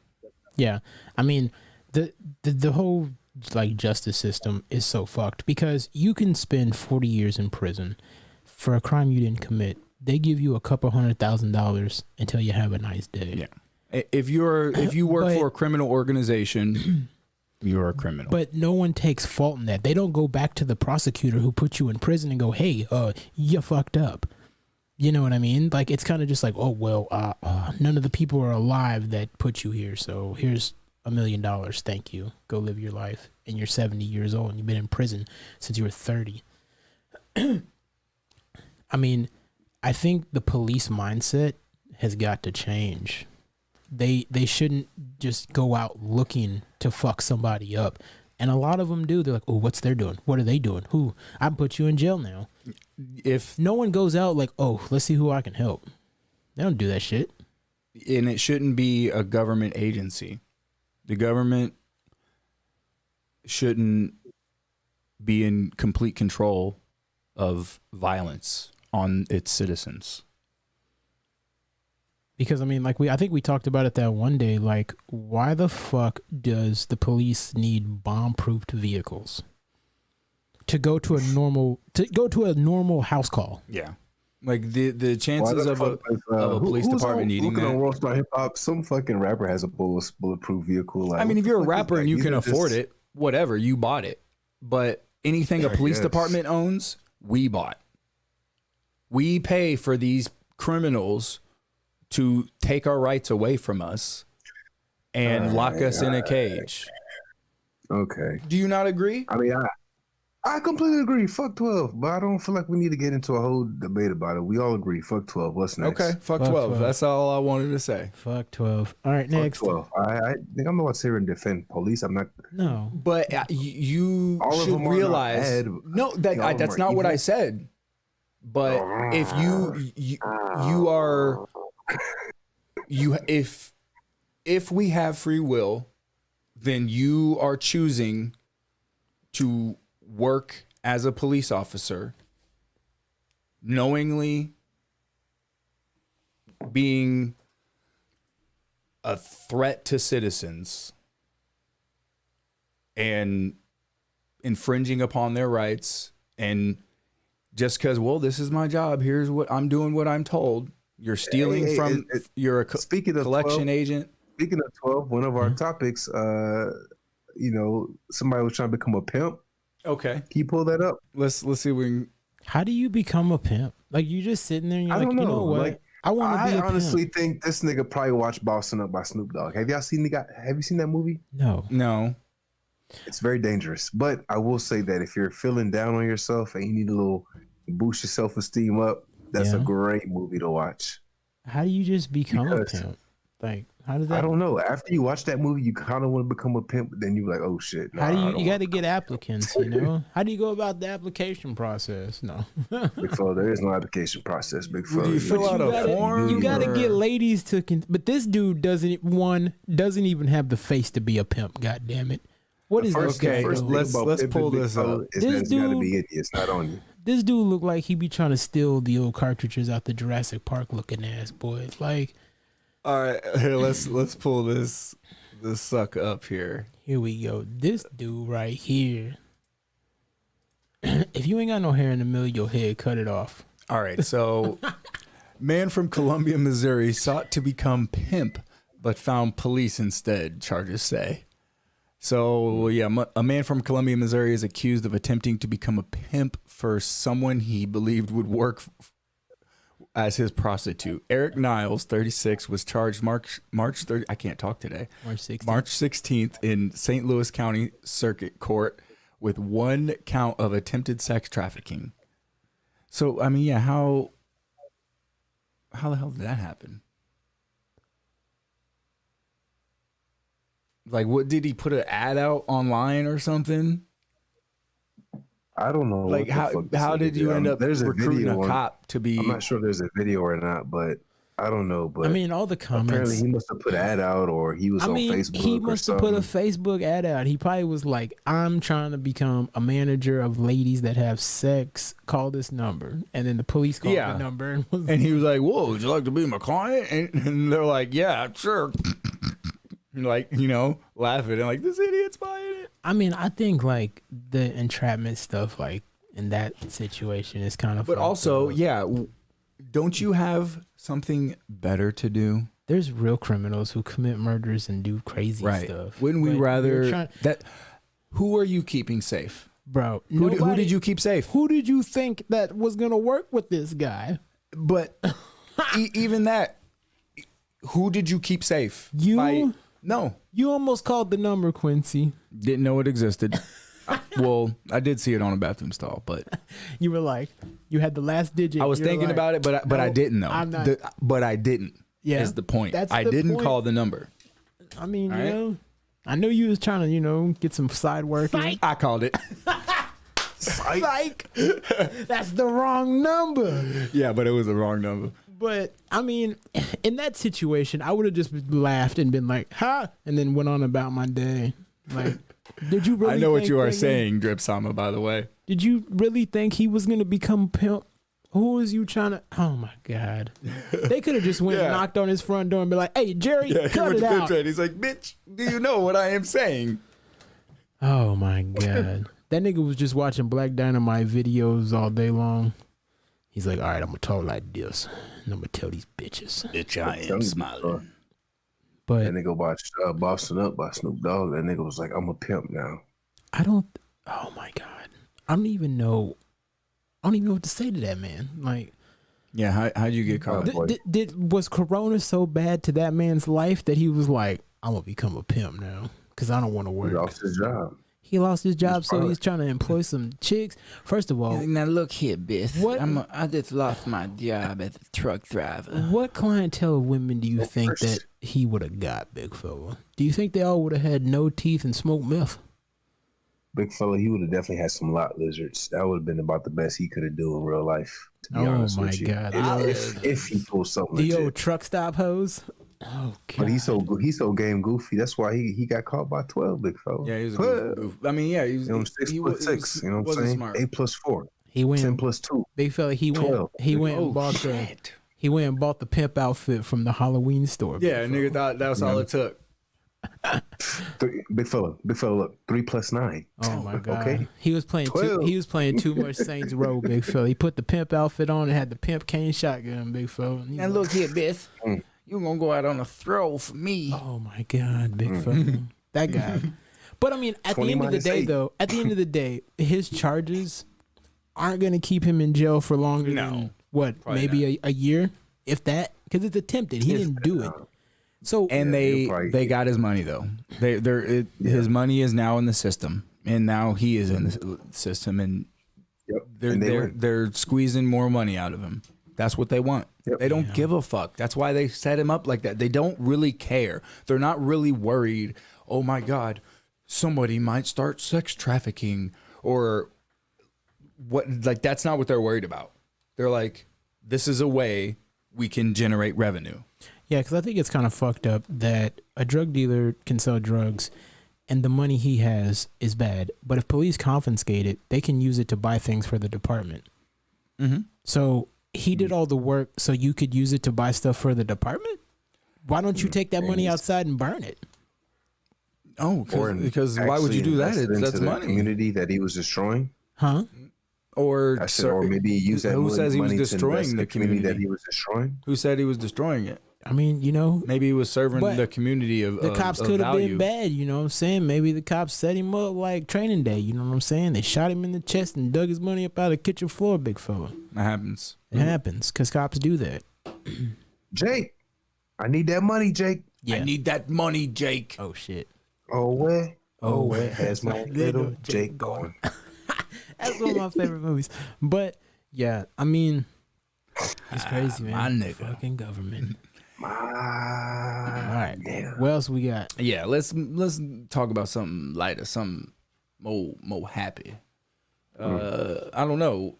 Yeah, I mean the whole like justice system is so fucked, because you can spend 40 years in prison for a crime you didn't commit. They give you a couple $100,000 until you have a nice day. Yeah. If you work for a criminal organization, you're a criminal. But no one takes fault in that. They don't go back to the prosecutor who put you in prison and go, "Hey, you fucked up." You know what I mean? Like, it's kind of just like, "Oh well, none of the people are alive that put you here, so here's $1 million. Thank you. Go live your life." And you're 70 years old and you've been in prison since you were 30. I mean, I think the police mindset has got to change. They shouldn't just go out looking to fuck somebody up. And a lot of them do. They're like, "Oh, what's they doing? What are they doing? Who? I put you in jail now." If no one goes out like, "Oh, let's see who I can help." They don't do that shit. And it shouldn't be a government agency. The government shouldn't be in complete control of violence on its citizens. Because I mean, like I think we talked about it that one day. Like, why the fuck does the police need bomb-proofed vehicles to go to a normal house call? Yeah, like the chances of a police department needing that. On World Star Hip Hop, some fucking rapper has a bulletproof vehicle. Like, I mean, if you're a rapper and you can afford it, whatever, you bought it. But anything a police department owns, we bought. We pay for these criminals to take our rights away from us and lock us in a cage. Okay. Do you not agree? I mean, I completely agree. Fuck 12, but I don't feel like we need to get into a whole debate about it. We all agree. Fuck 12. What's next? Okay, fuck 12. That's all I wanted to say. Fuck 12. All right, next. Fuck 12. I think I'm about to sit here and defend police. I'm not. No. But you should realize. No, that's not what I said. But if if we have free will, then you are choosing to work as a police officer, knowingly being a threat to citizens and infringing upon their rights, and just because, well, this is my job, here's what I'm doing, what I'm told. You're stealing you're a collection agent. Speaking of 12, one of our topics, somebody was trying to become a pimp. Okay. Can you pull that up? Let's see if we can. How do you become a pimp? Like, you just sitting there and you're like, you know what? Like, I want to be a pimp. I honestly think this nigga probably watched Bossing Up by Snoop Dogg. Have you seen that movie? No. It's very dangerous. But I will say that if you're feeling down on yourself and you need a little boost your self-esteem up, that's a Yeah. great movie to watch. How do you just become Because- a pimp? Like, how does I that? don't know. After you watch that movie, you kind of want to become a pimp, but then you're like, oh shit. How do nah, I you? don't You got to want get applicants. You know. How do you go about the application process? No. Big fella, there is no application process, big fella. you fill out a form? You got to or- get ladies to. But this dude doesn't even have the face to be a pimp. God damn it! What is this Okay, guy first doing? let's- thing about pimping, pull big this fella, up. is This that it's got to dude- be in you. It's not on you. This dude look like he be trying to steal the old cartridges out the Jurassic Park looking ass boy. Like, All right, here let's pull this suck up here. here we go. This dude right here. If you ain't got no hair in the middle of your head, cut it off. All right, so man from Columbia, Missouri sought to become pimp, but found police instead, charges say. So, yeah, a man from Columbia, Missouri is accused of attempting to become a pimp for someone he believed would work as his prostitute. Eric Niles, 36, was charged March 30. I can't talk today. March 16th in St. Louis County Circuit Court with one count of attempted sex trafficking. So, I mean, yeah, how the hell did that happen? Like, what did he put an ad out online or something? I don't know. Like, how did you end up There's a recruiting video a on- cop to be? I'm not sure if there's a video or not, but I don't know. But I mean, all the apparently comments. he must have put an ad out, or he was I on mean, Facebook. he or must have put a something. Facebook ad out. He probably was like, "I'm trying to become a manager of ladies that have sex. Call this number." And then the police called Yeah. the number and was And he was like, "Whoa, would you like to be my client?" And they're like, "Yeah, sure." Like, you know, laughing and like, this idiot's buying it. I mean, I think like the entrapment stuff, like in that situation, is kind of. But fucked also, up. yeah, don't you have something better to do? There's real criminals who commit murders and do crazy Right. stuff. Wouldn't we But rather you're trying- that? Who are you keeping safe? bro? Who nobody- did you keep safe? Who did you think that was gonna work with this guy? But even that, who did you keep safe? You? No, You almost called the number, Quincy. didn't know it existed. Well, I did see it on a bathroom stall, but You were like, you had the last digit. I was thinking about it, but I "No, didn't know. I'm not." But I didn't. Yeah, Is the point? that's I the didn't point. call the number. I mean, All you right. know, I know you was trying to, you know, get some side work. in. I called it. Psych. That's the wrong number. Yeah, but it was the wrong number. But I mean, in that situation, I would have just laughed and been like, "Ha!" and then went on about my day. Like, did you really? I know what think you are that- saying, Drip Sama, by the way. Did you really think he was gonna become a pimp? Who was you trying to? Oh my god! They could have just went and Yeah. knocked on his front door and be like, "Hey, Jerry, cut it out." He's like, bitch, do you know what I am saying? Oh my god. That nigga was just watching Black Dynamite videos all day long. He's like, all right, I'm gonna talk like this. And I'm gonna tell these bitches. Bitch, I am smiling. But That nigga watched Boston Up by Snoop Dogg. That nigga was like, I'm a pimp now. I don't, oh my god. I don't even know what to say to that man. Like, Yeah, how'd you get caught? Boy. was Corona so bad to that man's life that he was like, I'm gonna become a pimp now because I don't want to He work. lost his job. He lost his job, He's so fired. he's trying to employ some chicks. First of all, Now look here, bitch. What- I just lost my job as a truck driver. what clientele of women do you think first. that he would have got, big fella? Do you think they all would have had no teeth and smoked meth? Big fella, he would have definitely had some lot lizards. That would have been about the best he could have do in real life. To be Oh honest my with you. God. If he pulled something The legit. old truck stop hose. Oh god. But he's so game goofy. That's why he got caught by 12, big fella. Yeah, he was a 12. goof. I mean, yeah, he was. You know, 6 plus 6. You know what I'm wasn't saying? smart. 8 plus 4. He 10 went, plus 2. big fella. He went. 12. He went Oh, and bought the. shit. He went and bought the pimp outfit from the Halloween store. big Yeah, fella. nigga thought that was all it took. Big fella, look. 3 plus 9. Oh my god. Okay. He was playing. 12. He was playing too much Saints Row, big fella. He put the pimp outfit on and had the pimp cane shotgun, big fella. And he's Now like, look here, bitch. Mm. You gonna go out on a throw for me? oh my god, big Mm. fella. That guy. But I mean, at the 20 end of the minus day, 8. though, at the end of the day, his charges aren't going to keep him in jail for longer No, than what, probably maybe a year, if that, because it's attempted. He didn't do it. So And Yeah, they he'll probably- they got his money though. His money is now in the system, and now he is in the system, and Yep. they're And they they're win. they're squeezing more money out of him. That's what they want. Yep. They don't give a fuck. That's why they set him up like that. They don't really care. They're not really worried. Oh my God, somebody might start sex trafficking or what? Like that's not what they're worried about. They're like, this is a way we can generate revenue. yeah, because I think it's kind of fucked up that a drug dealer can sell drugs, and the money he has is bad. But if police confiscate it, they can use it to buy things for the department. Mm-hmm. So he did all the work, so you could use it to buy stuff for the department. Why don't you take that money outside and burn it? Oh, Or because why would you actually do that? invest into That's the money. community that he was destroying. Huh? Or Or maybe use that who money says he was to invest destroying in the the community that community? he was destroying. Who said he was destroying it? I mean, you know, Maybe he was serving But the community of the cops of could have value. been bad, you know what I'm saying? Maybe the cops set him up like training day, you know what I'm saying? They shot him in the chest and dug his money up out of the kitchen floor, big fella. That happens. It happens because cops do that. Jake, I need that money, Jake. Yeah. I need that money, Jake. Oh, shit. Oh, where? Oh, where has my little Jake gone? That's one of my favorite movies. But, yeah, I mean, it's crazy, man. my nigga. Fucking government. All All right. What else we got? Yeah, let's talk about something lighter, something more happy. I don't know.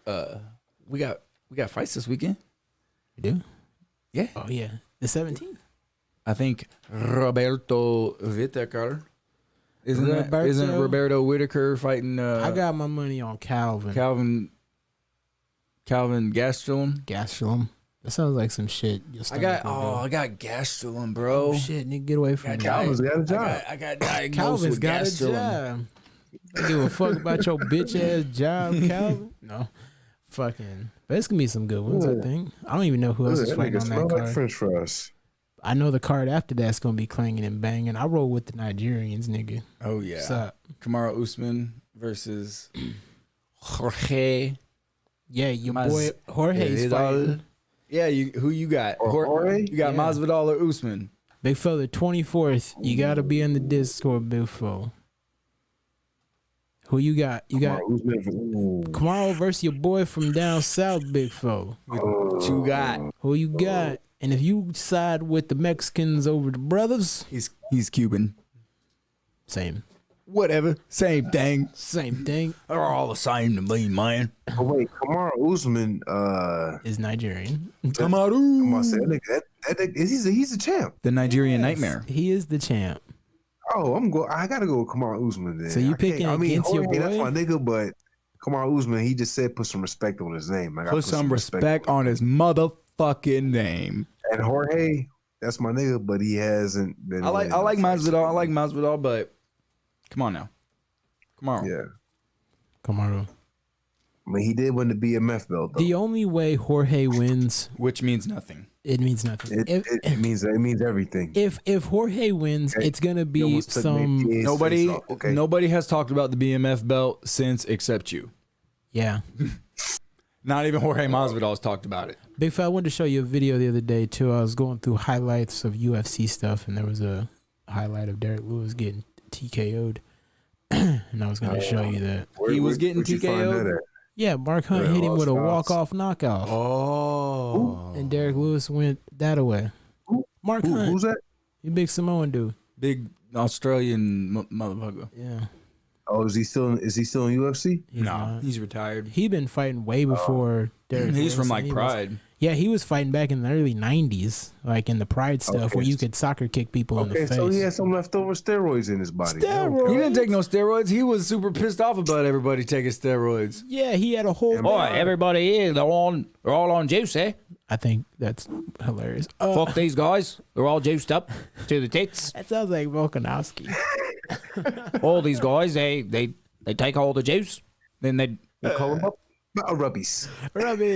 We got fights this weekend. We do? Yeah. Oh, yeah. The 17th. I think Roberto Whittaker. Isn't Roberto? Roberto Whittaker fighting I got my money on Calvin. Calvin Gastelum? Gastelum. That sounds like some shit. I got Gastelum, bro. Oh, shit, nigga, get away from me. Calvin's got a job. I got diagnosed Calvin's with got a Gastelum. job. I give a fuck about your bitch ass job, Calvin. No, fucking. But it's gonna be some good ones, I think. I don't even know who else is That fighting nigga on smell that like card. French fries. I know the card after that's gonna be clanging and banging. I roll with the Nigerians, nigga. Oh yeah. What's up? Kamaru Usman versus Jorge. Yeah, your Mas- boy Jorge's fighting. Yeah, who you got? Jorge? You got Yeah. Masvidal or Usman? Big fella, 24th. You gotta be in the Discord, big fella. Who you got? You got Kamaru versus your boy from down south, big fella. What you got? Who you got? And if you side with the Mexicans over the brothers, He's Cuban. same. Whatever. Same thing. Same thing. They're all the same to me, man. Oh wait, Kamaru Usman. Is Nigerian. Come on, Kamaru. say that nigga, he's a champ. The Nigerian Nightmare. He is the champ. Oh, I gotta go with Kamaru Usman then. So you I can't- picking against your Jorge, that's boy? my nigga, but Kamaru Usman, he just said put some respect on his name. I gotta Put some respect on his motherfucking name. And Jorge, that's my nigga, but he hasn't been. I like Masvidal. I like Masvidal, but come on now. Kamaru. Yeah, Kamaru. I mean, he did win the BMF belt. Though. The only way Jorge wins, Which means nothing. it means nothing. It means everything. If Jorge wins, Okay. it's gonna He be almost took some. Nate Diaz's Nobody face off, okay. nobody has talked about the BMF belt since except you. Yeah. Not even Jorge Masvidal has talked about it. Big Fat, I wanted to show you a video the other day too. I was going through highlights of UFC stuff, and there was a highlight of Derek Lewis getting TKO'd, and I was going to show you that. He was getting where'd you find TKO'd? that at? Yeah, Mark Hunt Yeah, hit him with a Lost Files. walk-off knockout, Oh. and Derek Lewis went that away. Mark Hunt, Who's that? you big Samoan dude. Big Australian motherfucker. Yeah, Oh, is he still in UFC? he's No, not. he's retired. He been fighting way before Derek. He's Lewis, from and like he was- Pride. Yeah, he was fighting back in the early '90s, like in the Pride stuff, Okay. where you could soccer kick people in the Okay, face. so he had some leftover steroids in his body. Steroids? He didn't take no steroids. He was super pissed off about everybody taking steroids. Yeah, he had a whole. Oh, everybody here, they're all on juice, eh? I think that's hilarious. Fuck these guys. They're all juiced up to the tits. That sounds like Volkanovski. All these guys, they take all the juice. Then they Call him up. Rubbies.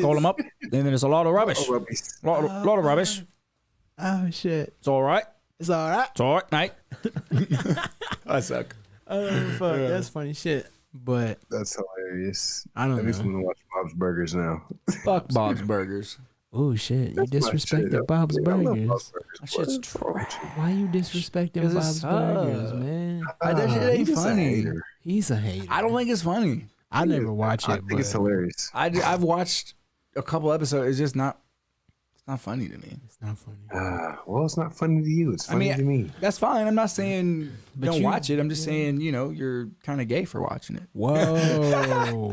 call them up. Then there's a lot of rubbish. Rubbies. Lot of rubbish. Oh shit! It's all right. It's all right. It's all right, mate. I suck. Oh fuck, that's funny shit. But That's hilarious. I don't That makes know. me want to watch Bob's Burgers now. Fuck Bob's Burgers. Oh shit! You That's my disrespected shit. Bob's I love Burgers. Bob's Burgers. That shit's What's wrong with you? Why you disrespecting 'Cause it Bob's Burgers, sucks. man? That shit Ah, ain't he's just a funny. hater. He's a hater. I don't think it's funny. I never watch it, I think but it's hilarious. I've watched a couple episodes. It's just not. It's not funny to me. it's not funny. Well, it's not funny to you. It's funny to me. That's fine. I'm not saying But don't you- watch it. I'm just saying, you're kind of gay for watching it. Whoa!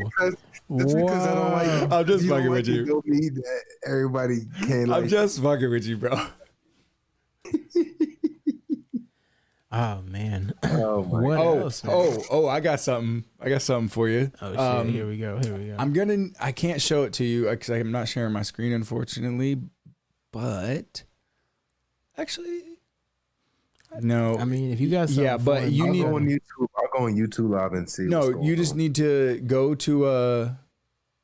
That's because I don't like. I'm just you don't fucking like with you. to go meet that everybody can like. I'm just fucking with you, bro. Oh man. Oh my What Oh, else? Man? I got something. I got something for you. Oh shit! Here we go. Here we go. I can't show it to you because I'm not sharing my screen, unfortunately. But actually, no. I mean, if you got something, Yeah, but for him, you I'll need- go on YouTube. I'll go on YouTube Live and see. what's No, going you just on. need to go to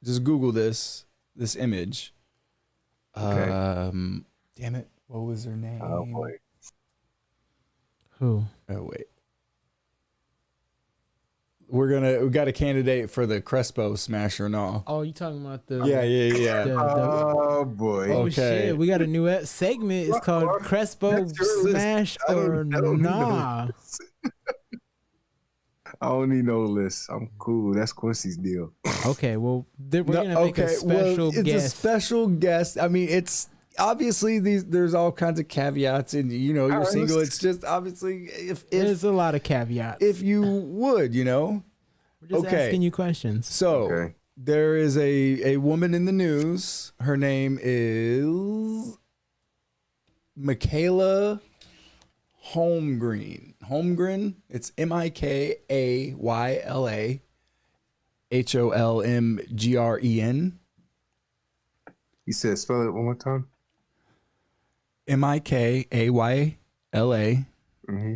just Google this image. Okay. Damn it, what was her name? Oh boy. who? Oh wait. We got a candidate for the Crespo Smash or no. Oh, you talking about the? Yeah. the- Oh boy. Oh Okay. shit! We got a new segment. It's called Crespo That's your list. Smash I or don't need no Nah. list. I don't need no list. I'm cool. That's Quincy's deal. Okay, well, we're gonna make a special it's guest. a special guest. I mean, it's obviously there's all kinds of caveats, and you're right, single. let's- It's just obviously if There's a lot of caveats. if you would, We're just okay. asking you questions. So Okay. there is a woman in the news. Her name is Michaela Holmgren. Holmgren. It's Mikayla Holmgren. He said, spell it one more time. Mikayla Mm-hmm.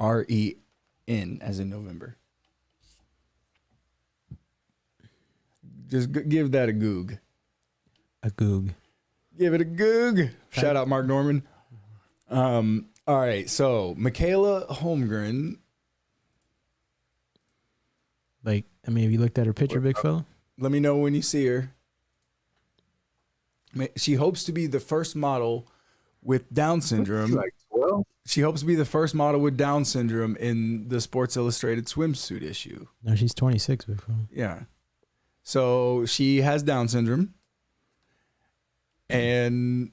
HOLMGREN, as in November. Just give that a goog. A goog. Give it a goog. Shout out Mark Norman. All right, so Michaela Holmgren. Like, I mean, have you looked at her picture, big fella? Let me know when you see her. She hopes to be the first model with Down syndrome. Like 12? She hopes to be the first model with Down syndrome in the Sports Illustrated swimsuit issue. No, she's 26, big fella. Yeah. So she has Down syndrome. And,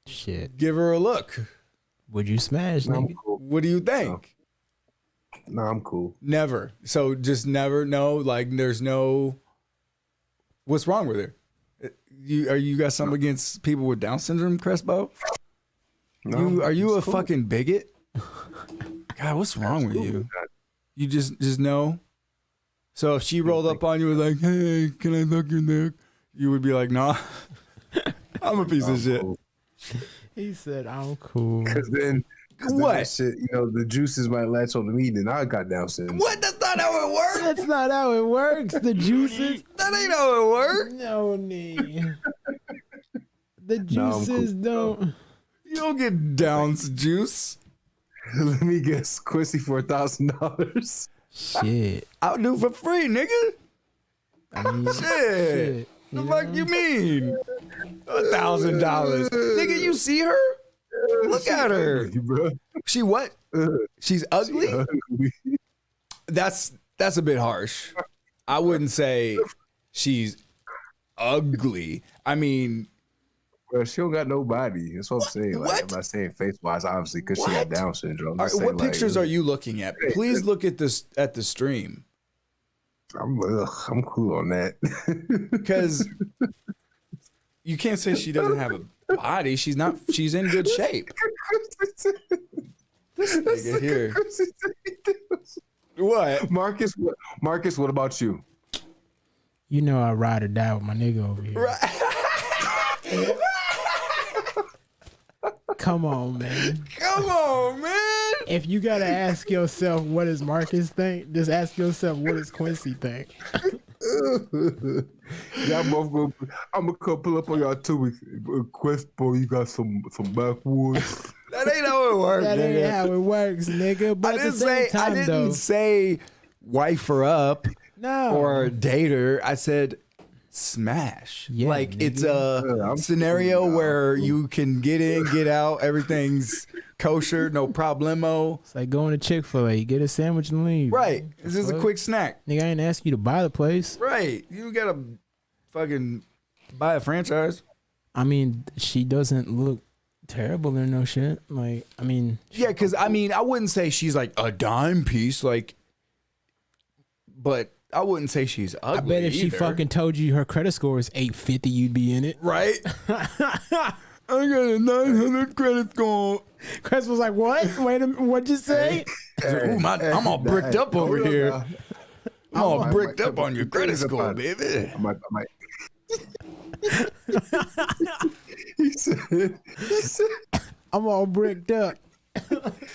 Shit. give her a look. Would you smash, No, I'm nigga? cool. What do you think? No, I'm cool. Never. So just never. No, like there's no. What's wrong with her? You got something against people with Down syndrome, Crespo? No, Are you a it's cool. fucking bigot? God, what's wrong with you? You just know. So if she rolled up on you with like, "Hey, can I suck your dick?" You would be like, "Nah, I'm a piece of shit." Cool. He said, I'm cool. Cause then What? that shit, the juices might latch on to me. Then I got Down syndrome. What? That's not how it works. That's not how it works. The juices. That ain't how it works. No, nee. The No, I'm juices cool. don't. You don't get Down's juice. Let me guess, Quincy $4,000. Shit. I'll do for free, nigga. I mean, Shit. shit. The fuck you mean? $1,000, nigga. You see her? Look at her. Bro. She what? She's ugly. Ugly. That's a bit harsh. I wouldn't say she's ugly. I mean, Bro, she don't got no body. That's what I'm saying. Like, What? I'm not saying face wise, obviously, because she got What? Down syndrome. I'm all just right, what saying, pictures are you looking at? Please look at this at the stream I'm cool on that. because you can't say she doesn't have a body. She's not. She's in good shape. Nigga, here. What? Marcus, what about you? You know I ride or die with my nigga over here. Come on, man. Come on, man. If you gotta ask yourself what does Marcus think, just ask yourself what does Quincy think. Y'all both go. I'm gonna come pull up on y'all 2 weeks. Quest boy, you got some backwoods. That ain't how it works. That nigga. ain't how it works, nigga. But I at the didn't same say. I time, didn't though, say wife her up No. or date her. I said smash. Yeah, like it's Yeah, a I'm scenario cool now. where you can get in, get out, everything's kosher, no problemo. It's like going to Chick-fil-A, get a sandwich and leave. Right. It's just a fuck? quick snack. Nigga, I ain't ask you to buy the place. Right. You gotta fucking buy a franchise. I mean, she doesn't look terrible or no shit. Like, I mean, Yeah, because I mean, I wouldn't say she's like a dime piece, like, but I wouldn't say she's ugly. I bet if she either. fucking told you her credit score is 850, you'd be in it. right. I got a 900 credit score. Chris was like, "What? Wait a minute, what'd you say?" Ooh, I'm all bricked up over hold on here. now. I'm all might- bricked might- up on your credit score, baby. I might. he said, I'm all bricked up.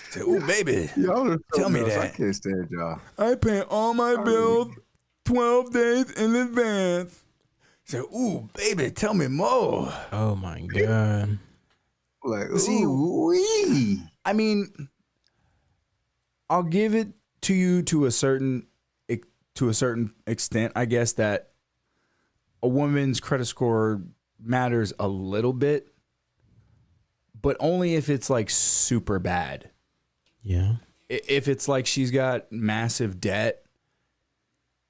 Say, ooh, baby. y'all are Tell me something else. I that. can't stand y'all. I pay all my bills 12 days in advance. Say, ooh, baby, tell me more. Oh my god. Like, See, ooh-wee. I mean, I'll give it to you to a certain extent, I guess, that a woman's credit score matters a little bit, but only if it's like super bad. Yeah. If it's like she's got massive debt,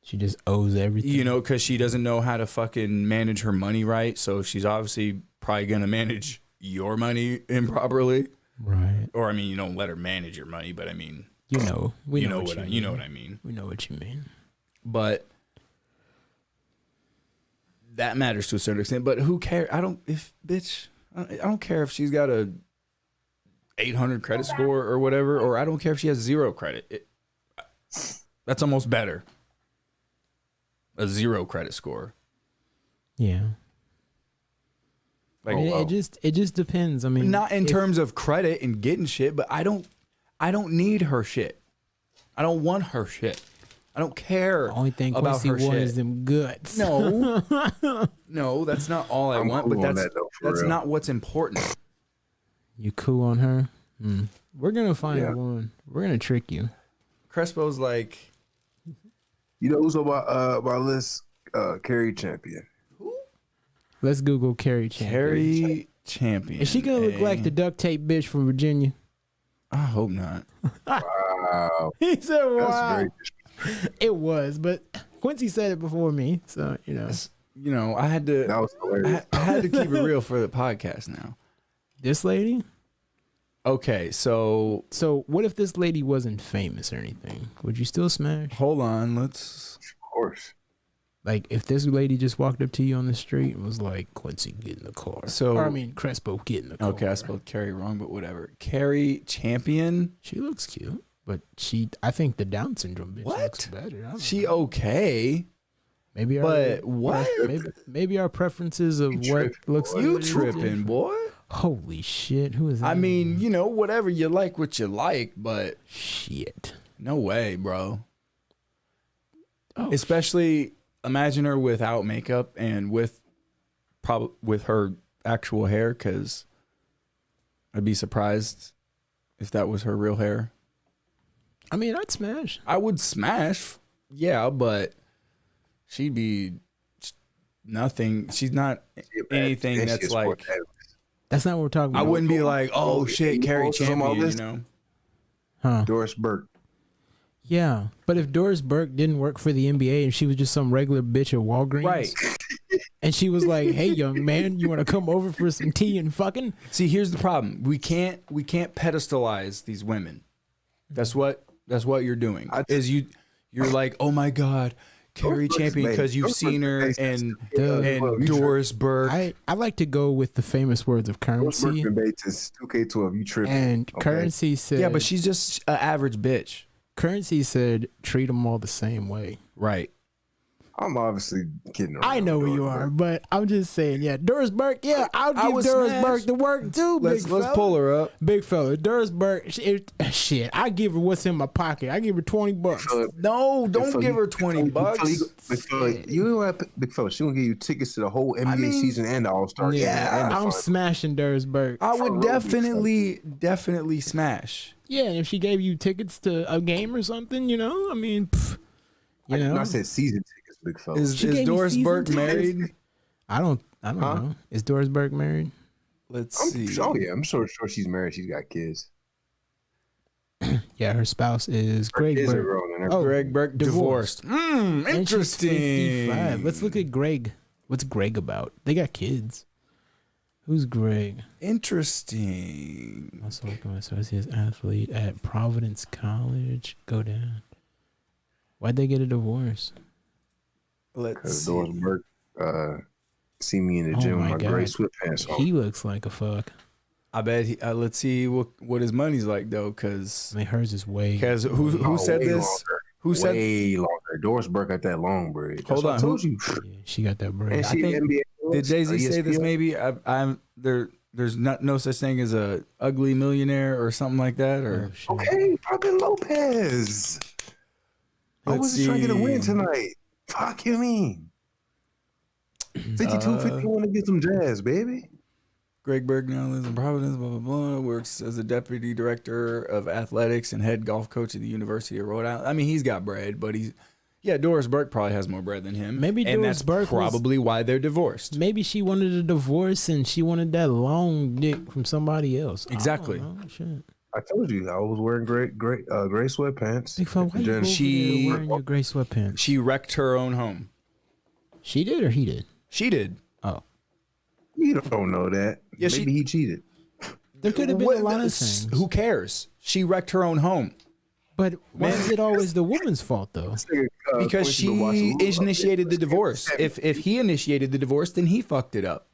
She just owes everything. you know, because she doesn't know how to fucking manage her money right. So she's obviously probably going to manage your money improperly. Right. Or, I mean, you don't let her manage your money, but I mean, You know. We know what you know what I mean. We know what you mean. But that matters to a certain extent. But who cares? I don't care if she's got a 800 credit score or whatever, or I don't care if she has zero credit. That's almost better. A 0 credit score. Yeah. Like, It just depends. I mean, not in terms of credit and getting shit, but I don't need her shit. I don't want her shit. I don't care the only thing about Quincy her wants is shit. them guts. No, no, that's not all I I'm want. cool But on that, though, for that's real. not what's important. You cool on her? We're gonna find Yeah. one. We're gonna trick you. Crespo's like, You know who's on my list? Carrie Champion. Let's Google Carrie Champion. Carrie Champion. Is she gonna look like the duct tape bitch from Virginia? I hope not. Wow, He said, that's "Wow." very. It was, but Quincy said it before me, so you know. You know, I had to. That was hilarious. I had to keep it real for the podcast now. This lady. Okay, so So what if this lady wasn't famous or anything? Would you still smash? hold on. Let's. Of course. Like if this lady just walked up to you on the street and was like, "Quincy, get in the car." So- or I mean, Crespo, get in the car. Okay, I spelled Carrie wrong, but whatever. Carrie Champion. She looks cute, but I think the Down syndrome bitch What? looks better. I don't She know. okay, Maybe but what? Maybe our preferences of You what tripping, looks boy. You good is tripping, different. boy? Holy shit! Who is that? I mean, you know, whatever you like, what you like, but shit. no way, bro. Oh, Especially imagine her without makeup and with her actual hair, because I'd be surprised if that was her real hair. I mean, I'd smash. I would smash, yeah, but she'd be nothing. She's not anything And she that's is like. sport analyst. That's not what we're talking I about. wouldn't be like, oh shit, You know Carrie what's on my Champion, you list? know. Huh? Doris Burke. Yeah, but if Doris Burke didn't work for the NBA and she was just some regular bitch at Walgreens, Right. And she was like, "Hey, young man, you want to come over for some tea and fucking?" See, here's the problem. We can't pedestalize these women. That's what you're doing. You're like, oh my God, Carrie Doris Burke's Champion, amazing. because you've Doris seen her Burke's and amazing. and Doris Burke. I like to go with the famous words of Doris Burke Currency, and Bates is 2K12. You tripping? and Okay. Currency said, Yeah, but she's just an average bitch. Currency said, treat them all the same way. Right. I'm obviously kidding around. I know where Doris you are, Burke. but I'm just saying, yeah, Doris Burke, yeah, I'll I give would Doris smash. Burke the work too, Let's big fella. pull her up. Big fella, Doris Burke, shit, I give her what's in my pocket. I give her $20. No, don't Big give her fella, $20 bucks. Big fella, you know what, big fella? She gonna give you tickets to the whole NBA mean, season and the All Star game. yeah, and the I'm final. smashing Doris Burke. I would For real, definitely smash. Yeah, and if she gave you tickets to a game or something, you know, I mean, You know, I said season tickets, big fella. Is She gave me Doris season Burke tickets. married? I don't Huh? know. Is Doris Burke married? Let's see. Oh yeah, I'm sure she's married. She's got kids. Yeah, her spouse is Her Greg kids are Burke. grown and Oh, Greg Burke divorced. And she's Interesting. 55. Let's look at Greg. What's Greg about? They got kids. Who's Greg? Interesting. Also working with associate athlete at Providence College. Go down. Why'd they get a divorce? Let's Because see. Doris Burke see me in the Oh gym my with my God. gray sweatpants on. He looks like a fuck. I bet. Let's see what his money's like though, because I mean, hers is way. who Oh, said way this? longer. Who said? Way longer. Doris Burke got that long braid. That's Hold what on, I told you. Yeah, she got that braid. And I she think- NBA. Did Jay Z say this? ESPN. Maybe I'm there. There's no such thing as a ugly millionaire or something like that. Or Oh, shit. Okay, Robin Lopez. I Let's wasn't trying to get a win see. tonight. Fuck you mean? 52, Uh, 51 to get some jazz, baby. Greg Burke now lives in Providence. Blah blah blah. Works as a deputy director of athletics and head golf coach at the University of Rhode Island. I mean, he's got bread, but Doris Burke probably has more bread than him. Maybe and Doris that's Burke was- probably why they're divorced. Maybe she wanted a divorce and she wanted that long dick from somebody else. I don't Exactly. know. Shit. I told you I was wearing gray sweatpants. Big fella, why you Jen, over she- there wearing your gray sweatpants? She wrecked her own home. She did or he did? She did. Oh, You don't know that. Yeah, Maybe he cheated. there could have been a lot of things. Who cares? She wrecked her own home But why is it always the woman's fault though? because she initiated the divorce. If he initiated the divorce, then he fucked it up.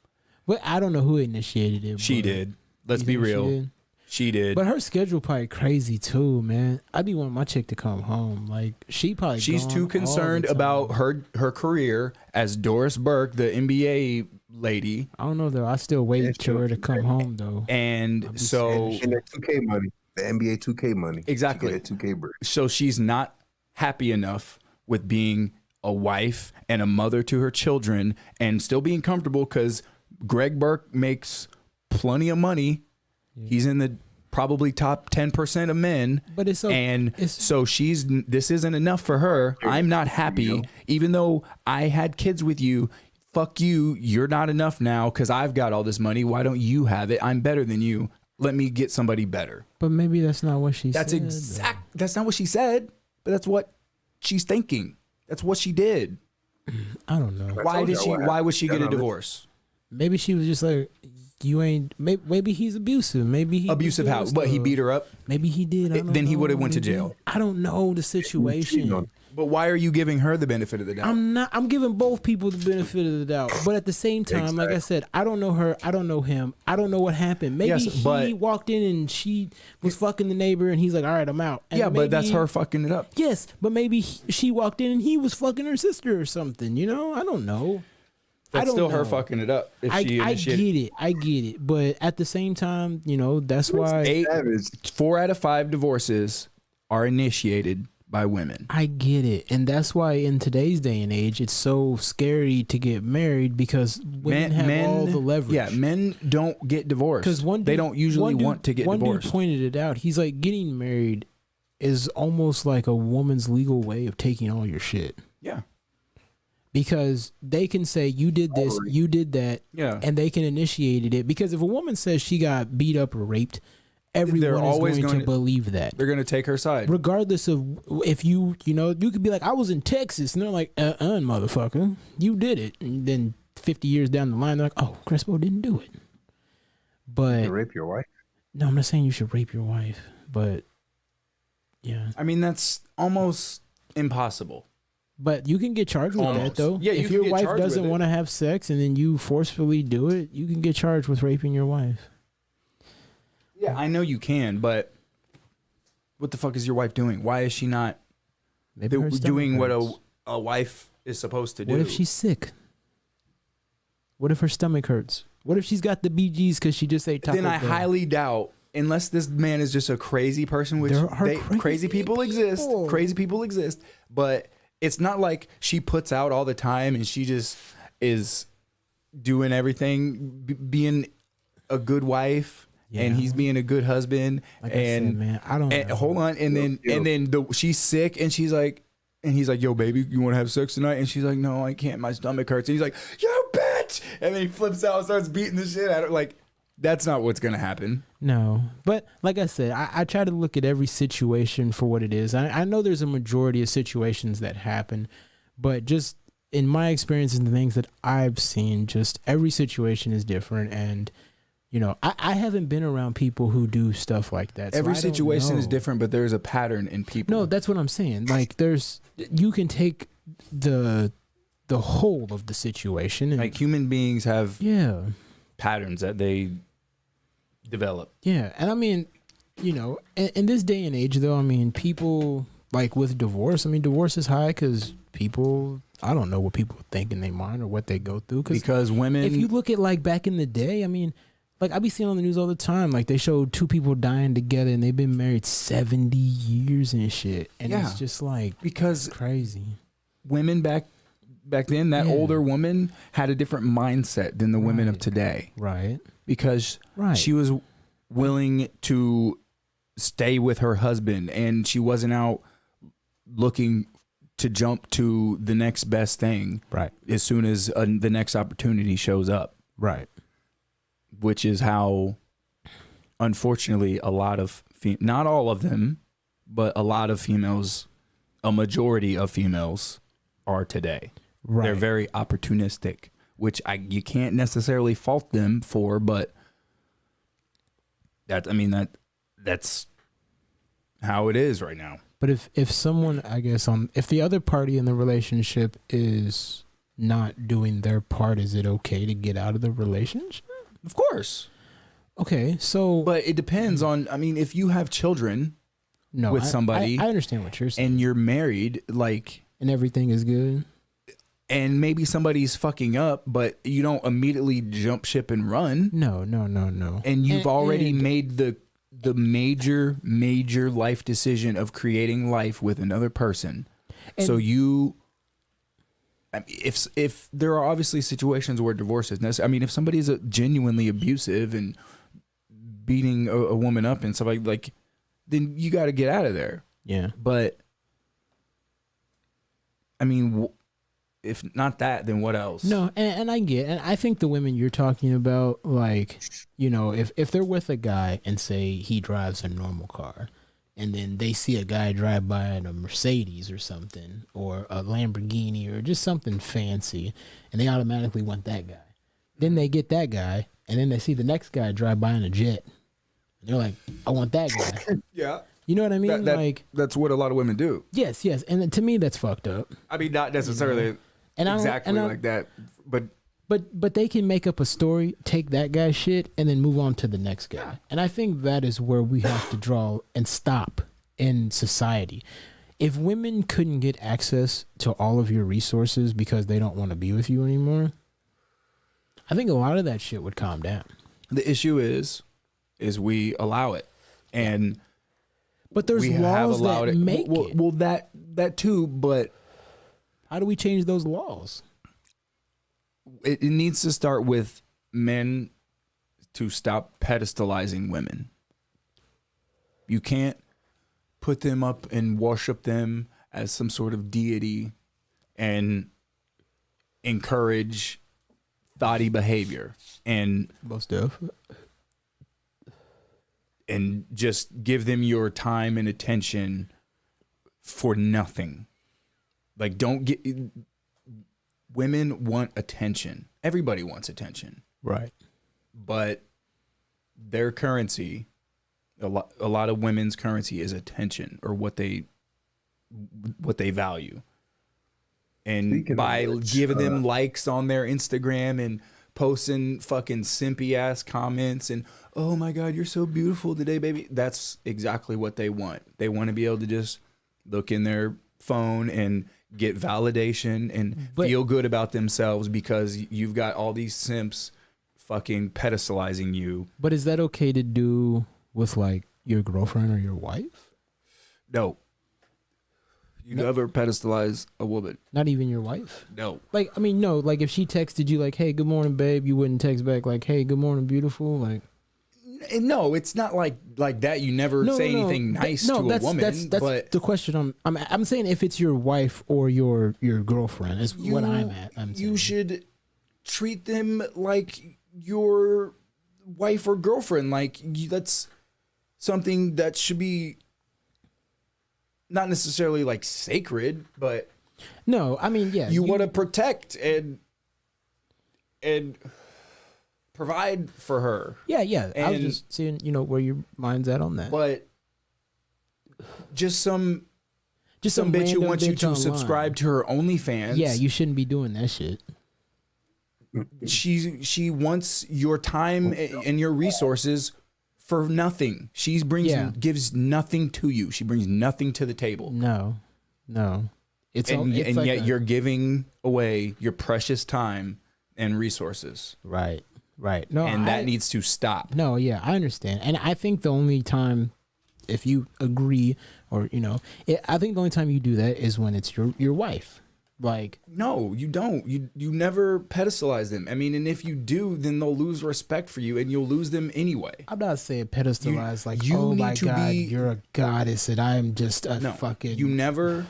But I don't know who initiated it. She but did. Let's you be think she real. did? She did. But her schedule probably crazy too, man. I'd be wanting my chick to come home. Like she probably She's gone too all the concerned time. about her career as Doris Burke, the NBA lady, I don't know though. I still wait That's for her true. to come home though. and so And that 2K money, the NBA 2K money. Exactly. She get that 2K break. so she's not happy enough with being a wife and a mother to her children and still being comfortable because Greg Burke makes plenty of money. He's in the probably top 10% of men. But it's so And it's- so this isn't enough for her. I'm not happy, even though I had kids with you. Fuck you. You're not enough now because I've got all this money. Why don't you have it? I'm better than you. Let me get somebody better. But maybe that's not what she That's said. That's not what she said, but that's what she's thinking. That's what she did. I don't know. Why told did y'all she? what Why would she get a happened. divorce? Maybe she was just like, you ain't. Maybe he's abusive. Maybe he Abusive how? What, he beat her up? Maybe he did. I don't Then he know. would have went to Maybe- jail. I don't know the Cheating situation. on- But why are you giving her the benefit of the doubt? I'm not. I'm giving both people the benefit of the doubt, but at the same time, like I said, I don't know her. I don't know him. I don't know what happened. Maybe Yes, he but- walked in and she was fucking the neighbor, and he's like, "All right, I'm out." And yeah, but that's maybe- her fucking it up. Yes, but maybe she walked in and he was fucking her sister or something. You know, I don't know. I That's don't still her know. fucking it up. If I she get initiated. it. I get it. But at the same time, you know, that's why Savage. 4 out of 5 divorces are initiated by women. I get it. And that's why in today's day and age, it's so scary to get married because women have all the leverage. Yeah, men don't get divorced Because they don't usually want to get one divorced. dude pointed it out. He's like, getting married is almost like a woman's legal way of taking all your shit. Yeah, Because they can say you did this, you did that, yeah. and they can initiate it. Because if a woman says she got beat up or raped, everyone always is going going to to- believe that. They're gonna take her side. Regardless of if you could be like, I was in Texas, and they're like, motherfucker, you did it. And then 50 years down the line, they're like, oh, Crespo didn't do it. But You rape your wife? no, I'm not saying you should rape your wife, but yeah. I mean, that's almost impossible. But you can get charged with that Almost. though. Yeah, you if can your get wife charged with doesn't it. want to have sex and then you forcefully do it, you can get charged with raping your wife. Yeah, I know you can, but what the fuck is your wife doing? Why is she not Maybe her stomach doing what hurts. a wife is supposed to do? What if she's sick? What if her stomach hurts? What if she's got the BGs because she just ate Taco Then I Bell? highly doubt, unless this man is just a crazy person, which There are crazy crazy people exist. people. Crazy people exist, but it's not like she puts out all the time and she just is doing everything, being a good wife, and Yeah. he's being a good husband. Like I and said, man, I don't and know. hold on, and then she's sick, and she's like, And he's like, yo, baby, you want to have sex tonight? And she's like, no, I can't. My stomach hurts. And he's like, yo, bitch. And then he flips out and starts beating the shit out of her. Like, that's not what's going to happen. No, but like I said, I try to look at every situation for what it is. I know there's a majority of situations that happen, but just in my experience and the things that I've seen, just every situation is different. And, you know, I haven't been around people who do stuff like that. So Every I don't situation is know. different, but there's a pattern in people. No, that's what I'm saying. Like you can take the whole of the situation and Like human beings have yeah. patterns that they develop. Yeah, and I mean, you know, in this day and age, though, I mean, people like with divorce. I mean, divorce is high because people. I don't know what people think in their mind or what they go through. Because women, if you look at like back in the day, I mean, like I be seeing on the news all the time, like they showed two people dying together and they've been married 70 years and shit, and Yeah. it's just like because crazy. women back then, that Yeah. older woman had a different mindset than the women of Right. today. Right. Because Right. she was willing to stay with her husband and she wasn't out looking to jump to the next best thing Right. as soon as the next opportunity shows up, Right. which is how, unfortunately, a lot of not all of them, but a lot of females, a majority of females are today. Right. They're very opportunistic, which you can't necessarily fault them for, but that's how it is right now. But if someone, I guess, if the other party in the relationship is not doing their part, is it okay to get out of the relationship? Of course. Okay, so But it depends on, I mean, if you have children no, with somebody I understand what you're saying, and you're married, like, and everything is good. and maybe somebody's fucking up, but you don't immediately jump ship and run, No. and you've already and- made the major life decision of creating life with another person. And- So you, I mean, if there are obviously situations where divorce is necessary. I mean, if somebody's genuinely abusive and beating a woman up and stuff like, then you got to get out of there. Yeah. But I mean, if not that, then what else? No, and I get, and I think the women you're talking about, like, you know, if they're with a guy and say he drives a normal car, and then they see a guy drive by in a Mercedes or something, or a Lamborghini, or just something fancy, and they automatically want that guy. Then they get that guy, and then they see the next guy drive by in a jet, and they're like, I want that guy. Yeah. You know what I mean? That's what a lot of women do. Yes, and then to me that's fucked up. I mean, not necessarily And exactly I don't, like that, but But they can make up a story, take that guy's shit, and then move on to the next guy. And I think that is where we have to draw and stop in society. If women couldn't get access to all of your resources because they don't want to be with you anymore, I think a lot of that shit would calm down. the issue is we allow it, and But there's we have laws allowed that it. make well, it. well, that too, but How do we change those laws? it needs to start with men to stop pedestalizing women. You can't put them up and worship them as some sort of deity and encourage thoughty behavior and Most stuff. just give them your time and attention for nothing. Like, women want attention. Everybody wants attention. Right. But their currency, a lot of women's currency is attention, or what they value. And Speaking of by which, giving them likes on their Instagram and posting fucking simpy ass comments and, oh my God, you're so beautiful today, baby. That's exactly what they want. They want to be able to just look in their phone and get validation and feel good about themselves because you've got all these simps fucking pedestalizing you. But is that okay to do with like your girlfriend or your wife? No. You never pedestalize a woman. Not even your wife? No. Like, I mean, no, like if she texted you like, hey, good morning, babe, you wouldn't text back like, hey, good morning, beautiful? Like, No, it's not like that. You never say anything nice to a woman. That's but the question. I'm saying if it's your wife or your girlfriend is what I'm at. You should treat them like your wife or girlfriend. Like that's something that should be not necessarily like sacred, but no. I mean, yeah, you want to protect and provide for her. Yeah. I was And- just seeing, where your mind's at on that. But just some bitch who random wants you bitch to online. subscribe to her OnlyFans. Yeah, you shouldn't be doing that shit. She wants your time and your resources for nothing. She gives nothing to you. She brings nothing to the table. No. It's And like yet you're giving away your precious time and resources. right. No, And that needs to stop. No, yeah, I understand, and I think the only time, if you agree, or I think the only time you do that is when it's your wife. Like, No, you don't. You never pedestalize them. I mean, and if you do, then they'll lose respect for you and you'll lose them anyway. I'm not saying pedestalize, like, you oh need my to god, be- you're a goddess and I am just a No, fucking. you never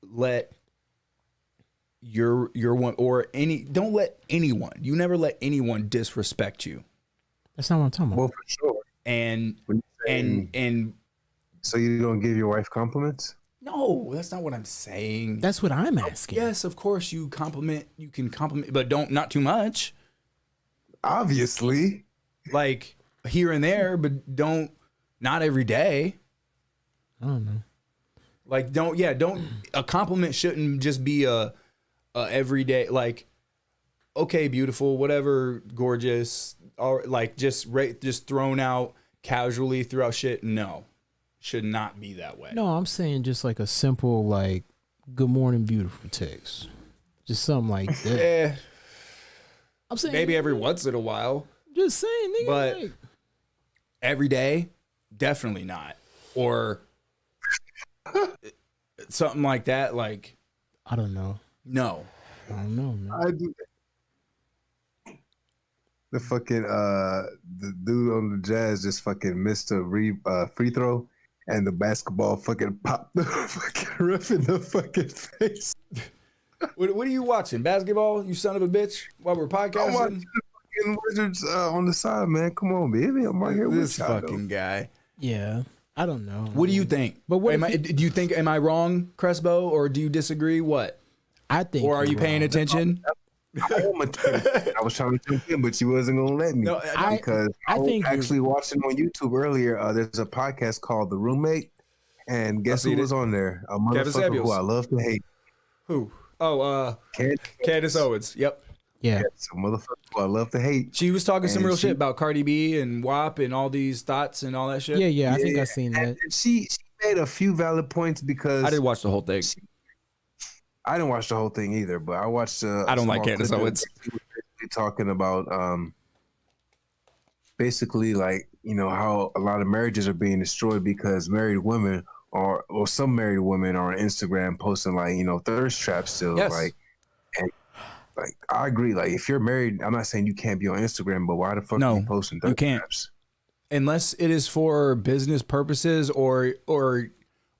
let your one or don't let anyone. You never let anyone disrespect you. That's not what I'm talking about. Well, for sure. And When you say- and So you don't give your wife compliments? no, that's not what I'm saying. That's what I'm asking. Yes, of course you can compliment, but not too much. Obviously. Like here and there, but not every day. I don't know. Like don't a compliment shouldn't just be a everyday, like, okay, beautiful, whatever, gorgeous, or like just thrown out casually throughout shit. No, should not be that way. No, I'm saying just like a simple, like, good morning, beautiful text. Just something like that. I'm saying Maybe every once in a while, Just saying, nigga. but like, every day, definitely not. Or something like that. Like, I don't know. no. I don't know, man. I do. The fucking the dude on the Jazz just fucking missed a free throw, and the basketball fucking popped the fucking ref in the fucking face. What are you watching? Basketball? You son of a bitch! While we're I'm watching podcasting, the fucking Wizards on the side, man. Come on, baby. I'm right here with this y'all. fucking guy. Yeah, I don't know. What do you think? But what am if do you think? Am I wrong, Crespo, or do you disagree? What? I think, Or are you you're paying wrong. attention? I was trying to jump in, but she wasn't gonna let me. No, Because I I was think you're- actually watching on YouTube earlier. There's a podcast called The Roommate, and guess who seen was on there? A motherfucker who Samuels. I love to hate. Who? Oh, Candace Candace Owens. Yep. Yeah, Yes, a motherfucker who I love to hate. She was talking some And real she- shit about Cardi B and WAP and all these thoughts and all that shit. yeah. I think I seen that. And she made a few valid points because I didn't watch the whole thing. I didn't watch the whole thing either, but I watched. I don't like Candace Owens. She was basically talking about basically like how a lot of marriages are being destroyed because married women or some married women are on Instagram posting like thirst traps still. Yes. Like I agree. Like if you're married, I'm not saying you can't be on Instagram, but why the fuck No, are you posting you thirst can't. traps? Unless it is for business purposes or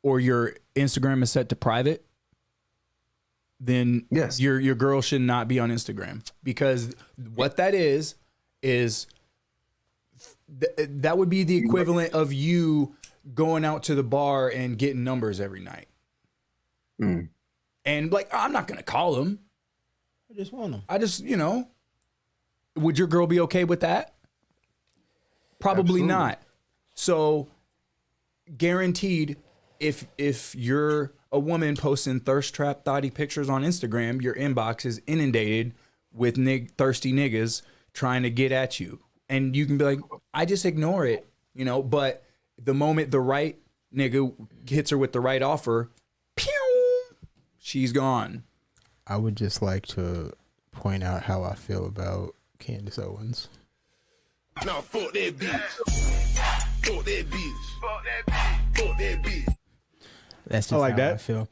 your Instagram is set to private, then Yes. your girl should not be on Instagram, because what that is that would be the equivalent of you going out to the bar and getting numbers every night. Mm. And like, I'm not going to call them. I just want them. I just, would your girl be okay with that? Probably Absolutely. not. So guaranteed, if you're a woman posting thirst trap thotty pictures on Instagram, your inbox is inundated with thirsty niggas trying to get at you. And you can be like, I just ignore it, but the moment the right nigga hits her with the right offer, pew, she's gone. I would just like to point out how I feel about Candace Owens. Now fuck that bitch. Fuck that bitch. Fuck that bitch. Fuck that bitch. That's just I like how that. I feel.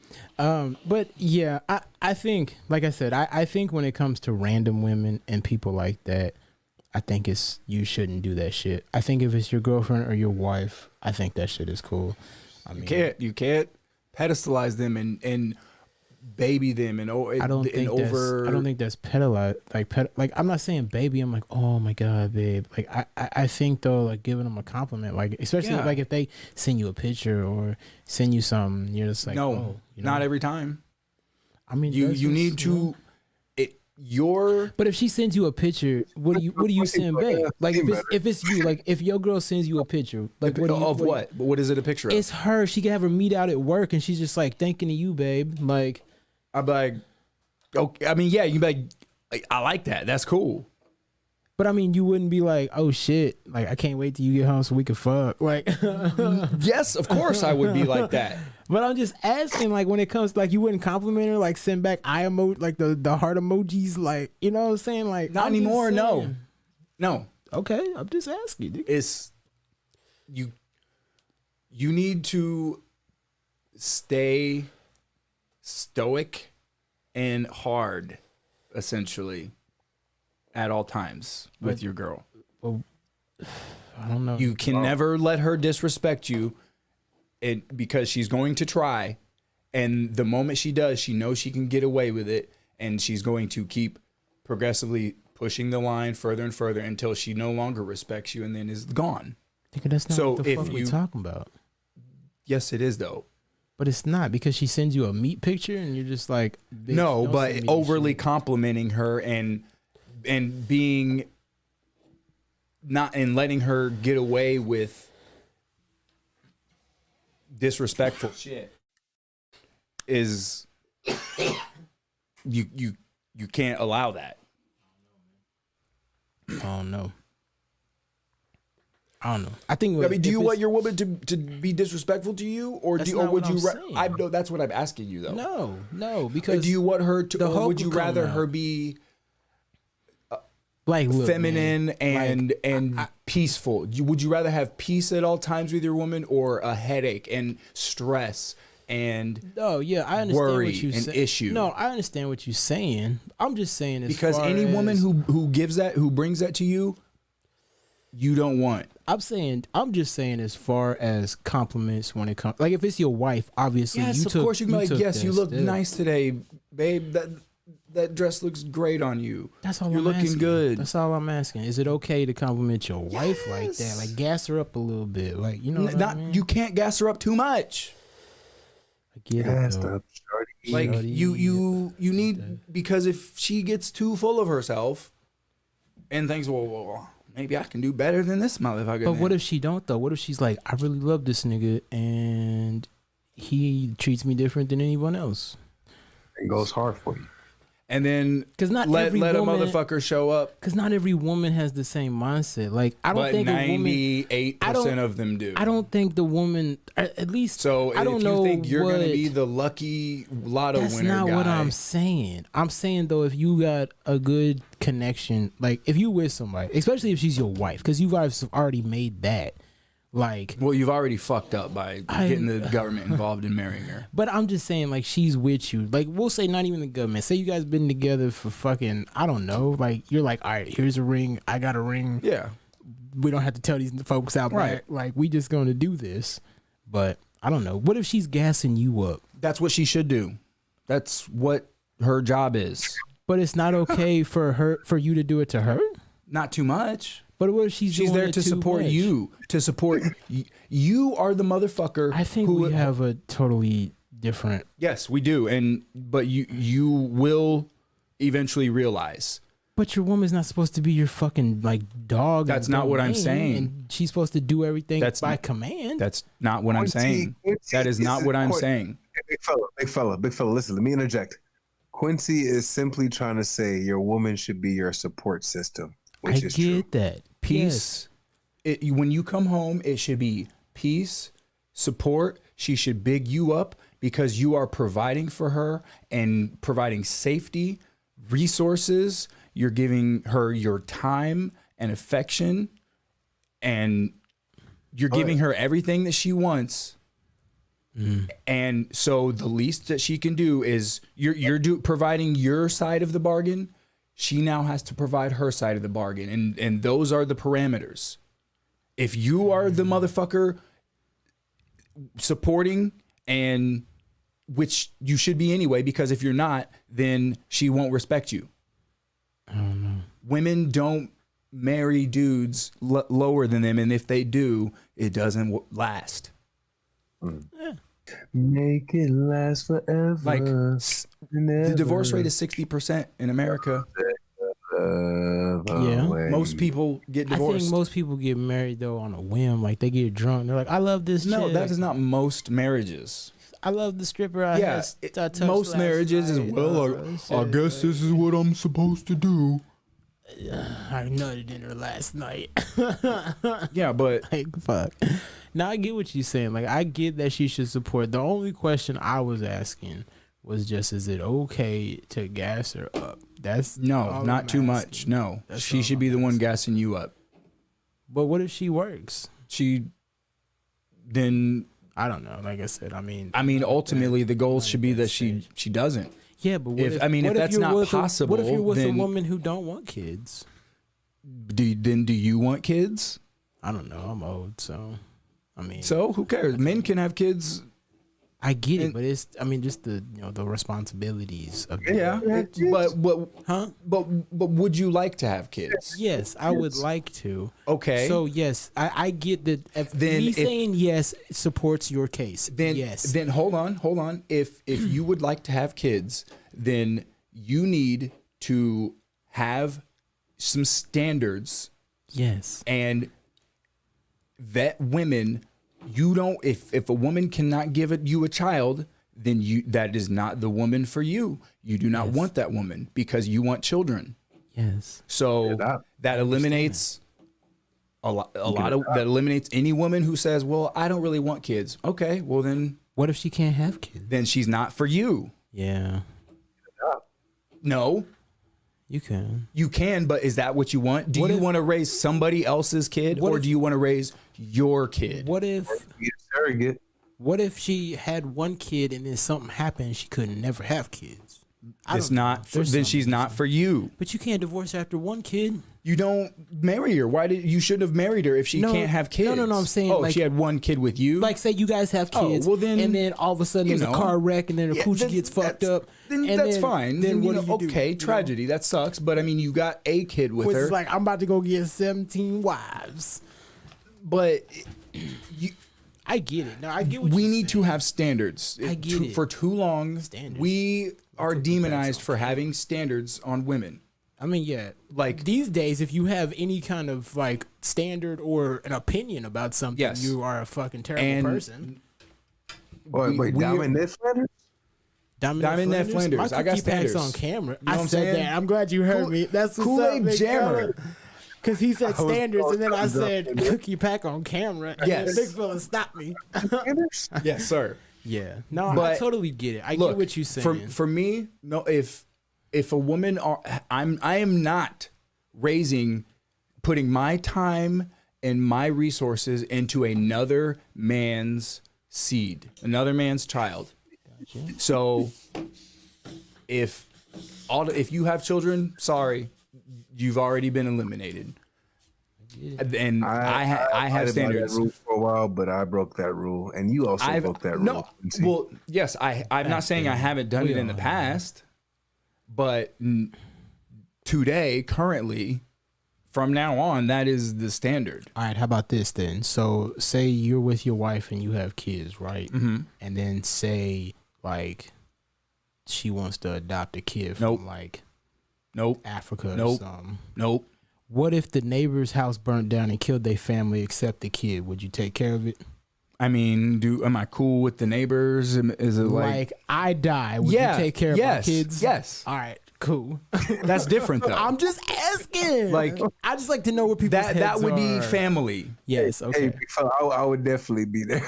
But yeah, I think, like I said, I think when it comes to random women and people like that, I think you shouldn't do that shit. I think if it's your girlfriend or your wife, I think that shit is cool. I mean, You can't pedestalize them and baby them and I don't think that's like I'm not saying baby. I'm like, oh my god, babe. Like I think though, like giving them a compliment, like especially like if they send you a picture or send you something, you're just like, no, oh, not every time. I mean, You need to. But if she sends you a picture, what do you send back? Like if it's you, like if your girl sends you a picture, like what? What is it a picture of? It's her. She can have her meet out at work, and she's just like thinking of you, babe. Like I'm like, okay. I mean, yeah, you'd be like, I like that. That's cool. But I mean, you wouldn't be like, oh shit, like I can't wait till you get home so we can fuck. Like, yes, of course I would be like that. But I'm just asking, like, when it comes, like, you wouldn't compliment her, like, send back eye emoji, like the heart emojis, like, you know what I'm saying? Like, not anymore. No. Okay, I'm just asking. Dude. It's you need to stay stoic and hard, essentially, at all times with your girl. Well, I don't know. You can never let her disrespect you. Because she's going to try, and the moment she does, she knows she can get away with it, and she's going to keep progressively pushing the line further and further until she no longer respects you and then is gone. Think that's not what the fuck we're talking about. Yes, it is though. But it's not, because she sends you a meat picture and you're just like, no, but overly complimenting her and being not and letting her get away with disrespectful shit is you can't allow that. I don't know. I think. I mean, do you want your woman to be disrespectful to you, or would you? I know that's what I'm asking you though. No, because do you want her to, or would you rather her be like feminine and peaceful? Would you rather have peace at all times with your woman, or a headache and stress and I understand worry what you and issue? No, I understand what you're saying. I'm just saying because any woman who brings that to you, you don't want. I'm just saying as far as compliments when it comes, like if it's your wife, obviously. Yes, of course you can be like, yes, you look nice today, babe. That dress looks great on you. That's all. You're looking good. That's all I'm asking. Is it okay to compliment your wife like that? Like gas her up a little bit, like you know. What I mean? You can't gas her up too much. I get it. Though. Like you need, because if she gets too full of herself and thinks, well, maybe I can do better than this motherfucker. But what if she don't though? What if she's like, I really love this nigga and he treats me different than anyone else? It goes hard for you. And then because not let every a woman, motherfucker show up. Because not every woman has the same mindset. Like I don't think 98% of them do. I don't think the woman, at least. So I don't if know you think you're gonna be the lucky lotto winner, that's not what I'm saying. I'm saying though, if you got a good connection, like if you with somebody, especially if she's your wife, because you guys have already made that. Like, well, you've already fucked up by getting the government involved in marrying her. But I'm just saying, like, she's with you. Like, we'll say not even the government. Say you guys been together for fucking, I don't know. Like, you're like, all right, here's a ring. I got a ring. Yeah. We don't have to tell these folks out right. Back. Like, we just going to do this. But I don't know. What if she's gassing you up? That's what she should do. That's what her job is. But it's not okay for you to do it to her? Not too much. But what if she's there to support you? To support you are the motherfucker. I think we have a totally different. Yes, we do, but you will eventually realize. But your woman's not supposed to be your fucking like dog. That's not what I'm saying. And she's supposed to do everything by command. That's not what I'm saying. That is not what I'm saying. Big fella. Listen, let me interject. Quincy is simply trying to say your woman should be your support system. I get that. Peace. Yes. When you come home, it should be peace, support. She should big you up because you are providing for her and providing safety, resources. You're giving her your time and affection, and you're giving her everything that she wants. And so the least that she can do is you're providing your side of the bargain. she now has to provide her side of the bargain, and those are the parameters. If you are the motherfucker supporting, and which you should be anyway, because if you're not, then she won't respect you. I don't know. Women don't marry dudes lower than them, and if they do, it doesn't last. Make it last forever. Like the divorce rate is 60% in America. Yeah. Most people get I divorced. think most people get married though on a whim. Like they get drunk. They're like, I love this. No, chick. that is not most marriages. I love the stripper. I touched most last marriages is, night. I guess this is what I'm supposed to do. I nutted in her last night. Yeah, but Like fuck. Now I get what you're saying. Like I get that she should support. The only question I was asking was just, is it okay to gas her up? That's no, all not I'm too much. asking. No, That's she all should I'm be the one gassing you up. But what if she works? Then I don't know. Like I said, I mean, ultimately the goal should be that stage. she doesn't. yeah, but what if- if, I mean, what if that's you're not with possible, what if you're with then- a woman who don't want kids? Do you want kids? I don't know. I'm old, so I mean, So who cares? Men can have kids. I get it, and- but it's just the the responsibilities of Yeah, but huh? but would you like to have kids? Yes, I would like to. Okay. So yes, I get that. If Then me if- saying yes supports your case, then yes. Then hold on. If you would like to have kids, then you need to have some standards yes. and vet women. You don't. If a woman cannot give you a child, then that is not the woman for you. You do not want that woman because you want children. Yes. So that eliminates that eliminates any woman who says, "Well, I don't really want kids." Okay, well then What if she can't have kids? she's not for you. Yeah, No, you can. you can, but is that what you want? Do What you if- want to raise somebody else's kid, What or if- do you want to raise your kid? What if Be a surrogate. What if she had one kid and then something happened? She could never have kids. It's not. Then she's not for you. But you can't divorce after one kid. You don't marry her. Why did you should have married her if she No, can't have kids? no, I'm saying, oh, like- she had one kid with you. Like, say you guys have Oh, kids, well then, and then all of a sudden you there's a know. car wreck, and then the Yeah, coochie then gets fucked that's- up. Then and that's fine. Then what you do know, you do? okay, You know? tragedy. That sucks. But I mean, you got a kid with Which her. is like, I'm about to go get 17 wives. but you, I get it. No, I get what we you're need to saying. have standards. I get it. For too long, Standards. we are take the demonized facts for having standards on women. I mean, yeah. Like- these days, if you have any kind of like standard or an opinion about something, Yes. you are a fucking terrible And person. Wait, Diamond Ned Flanders? Diamond Ned Flanders. My I got cookie pack's standards. on camera. You know what I I'm said saying? that. I'm glad you heard Kool- me. That's what's Kool-Aid up, big Jammer. fella. Because he said I was standards, and then I talking said about it. cookie pack on camera. And Yes. the big fella stopped me. Yes, sir. Yeah. No, I But totally get it. I Look, get what you're saying. For me, no. If a woman I am not putting my time and my resources into another man's seed, another man's child. So if you have children, sorry, you've already been eliminated. And I have abided by that standards. rule for a while, but I broke that rule, and you also broke that rule. No, Quincy. well, yes, I'm not saying I haven't done it in the past, but today, currently, from now on, that is the standard. All right, how about this then? So, say you're with your wife and you have kids, right? Mm-hmm. And then say like she wants to adopt a kid from Nope. like Nope, Africa or Nope. something. nope. What if the neighbor's house burnt down and killed their family except the kid? Would you take care of it? I mean, am I cool with the neighbors? Is it Like I die, would yeah, you take care of my kids? Yes, All right, cool. that's different though. I'm just asking. Like, I just like to know where people that would be are. family. Yes, Hey, okay. big fella, I would definitely be there.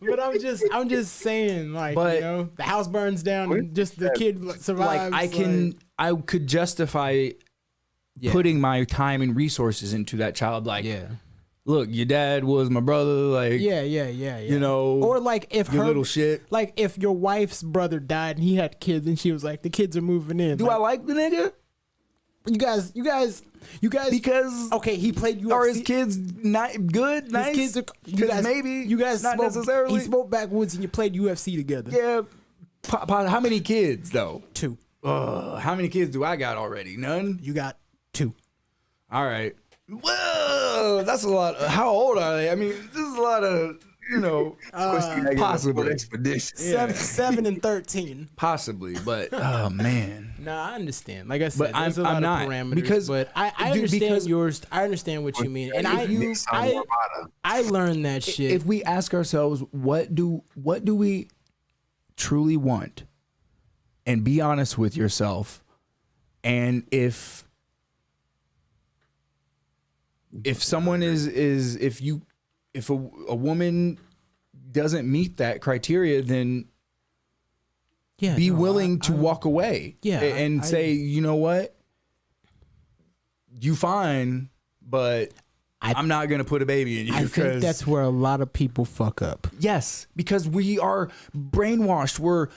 But I'm just saying, like, But- you know, the house burns down and just the kid survives. Like I could justify Yeah. putting my time and resources into that child. Like, yeah, look, your dad was my brother, like, Yeah. you know, Or like if your her little shit. like if your wife's brother died and he had kids and she was like, the kids are moving in. Do I like the nigga? You guys Because okay, he played UFC. are his kids not good, nice? His kids are, you 'Cause guys, maybe you guys not smoked, necessarily. He smoked backwoods and you played UFC together. Yeah. How many kids though? 2. How many kids do I got already? None. You got 2. All right. Whoa, that's a lot. How old are they? I mean, this is a lot of, you know, possibly. Expedition. 7 and 13. Possibly, but oh man. Nah, I understand. Like I said, But there's a I'm lot not, of parameters. because- but I dude, understand because- yours. I understand what you mean, and I learned that shit. If we ask ourselves, what do we truly want, and be honest with yourself, and if someone if a woman doesn't meet that criteria, then yeah, be no, willing to walk away. Yeah, and say, you know what, you fine, but I'm not gonna put a baby in you. I think that's where a lot of people fuck up. yes, because we are brainwashed. We're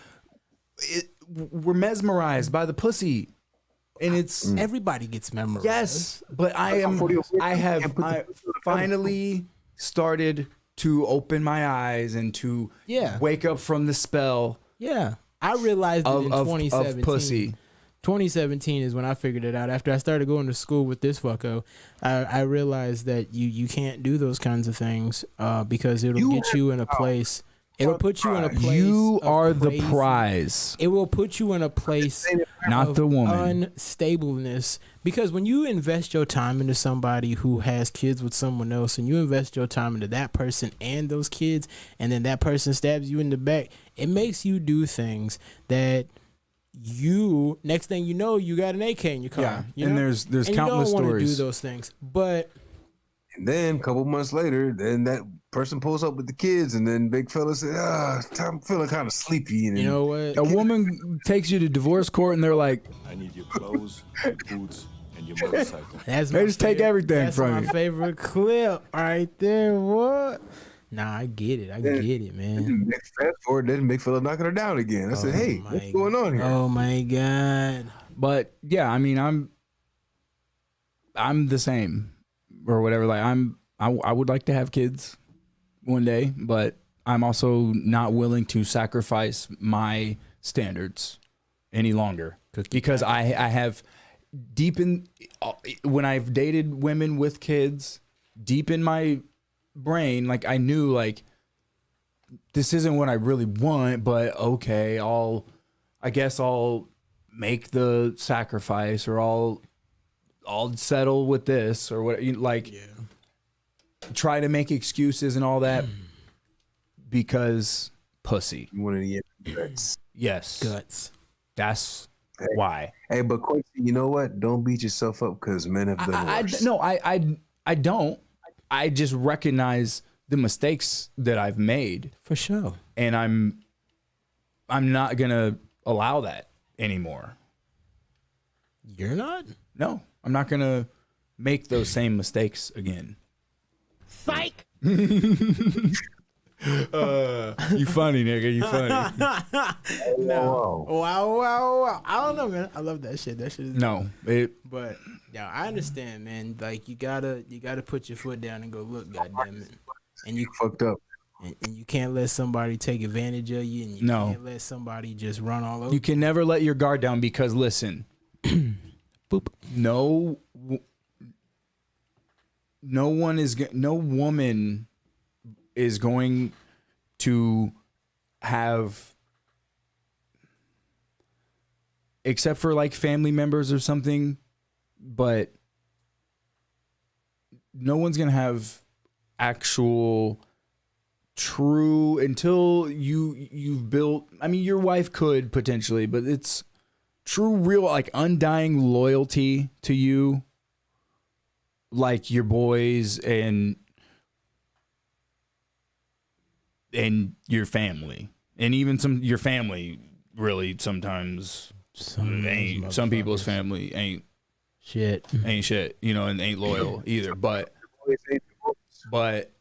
mesmerized by the pussy, and it's Everybody gets memorized. yes. But I have finally started to open my eyes and to Yeah. wake up from the spell Yeah. I realized it in of 2017. pussy. 2017 is when I figured it out. After I started going to school with this fucko, I realized that you can't do those kinds of things because it'll get you in a place. It'll put you in a place. You of are the crazy- prize, It will put you in a place not of the woman. unstableness, because when you invest your time into somebody who has kids with someone else, and you invest your time into that person and those kids, and then that person stabs you in the back, it makes you do things that you, next thing you know, you got an AK in your car. Yeah, you and know? there's And countless you don't want to do stories. those things, but And then a couple months later, then that person pulls up with the kids, and then big fella says, I'm feeling kind of sleepy. And you know what? A woman takes you to divorce court, and they're like, I need your clothes, your boots, and your motorcycle. That's They my just take everything that's from my you. favorite clip right there. What? Nah, I get it. I get it, man. fast forward, then big fella knocking her down again. I said, hey, what's going on here? Oh my god. but yeah, I mean, I'm the same or whatever. Like I would like to have kids one day, but I'm also not willing to sacrifice my standards any longer because I have deep in when I've dated women with kids, deep in my brain, like I knew like this isn't what I really want, but okay, I guess I'll make the sacrifice, or I'll settle with this, or what, like try to make excuses and all that because pussy. One of the guts. Yes, Guts. that's why. Hey, but Quincy, you know what? Don't beat yourself up because men have done worse. No, I don't. I just recognize the mistakes that I've made, For sure. and I'm not gonna allow that anymore. You're not? No, I'm not gonna make those same mistakes again. Psych. You funny, nigga. You funny. Whoa. Wow. I don't know, man. I love that shit. That shit is No, But yeah, I understand, man. Like you gotta put your foot down and go, look, goddamn it. And you Fucked up. and you can't let somebody take advantage of you, and you No. can't let somebody just run all over. you can never let your guard down because listen, Boop. no woman is going to have, except for like family members or something, but no one's gonna have actual true until you've built, I mean your wife could potentially, but it's true real like undying loyalty to you, like your boys and your family, and even your family really sometimes ain't, some people's family ain't Shit. shit, you know, and ain't loyal either, but but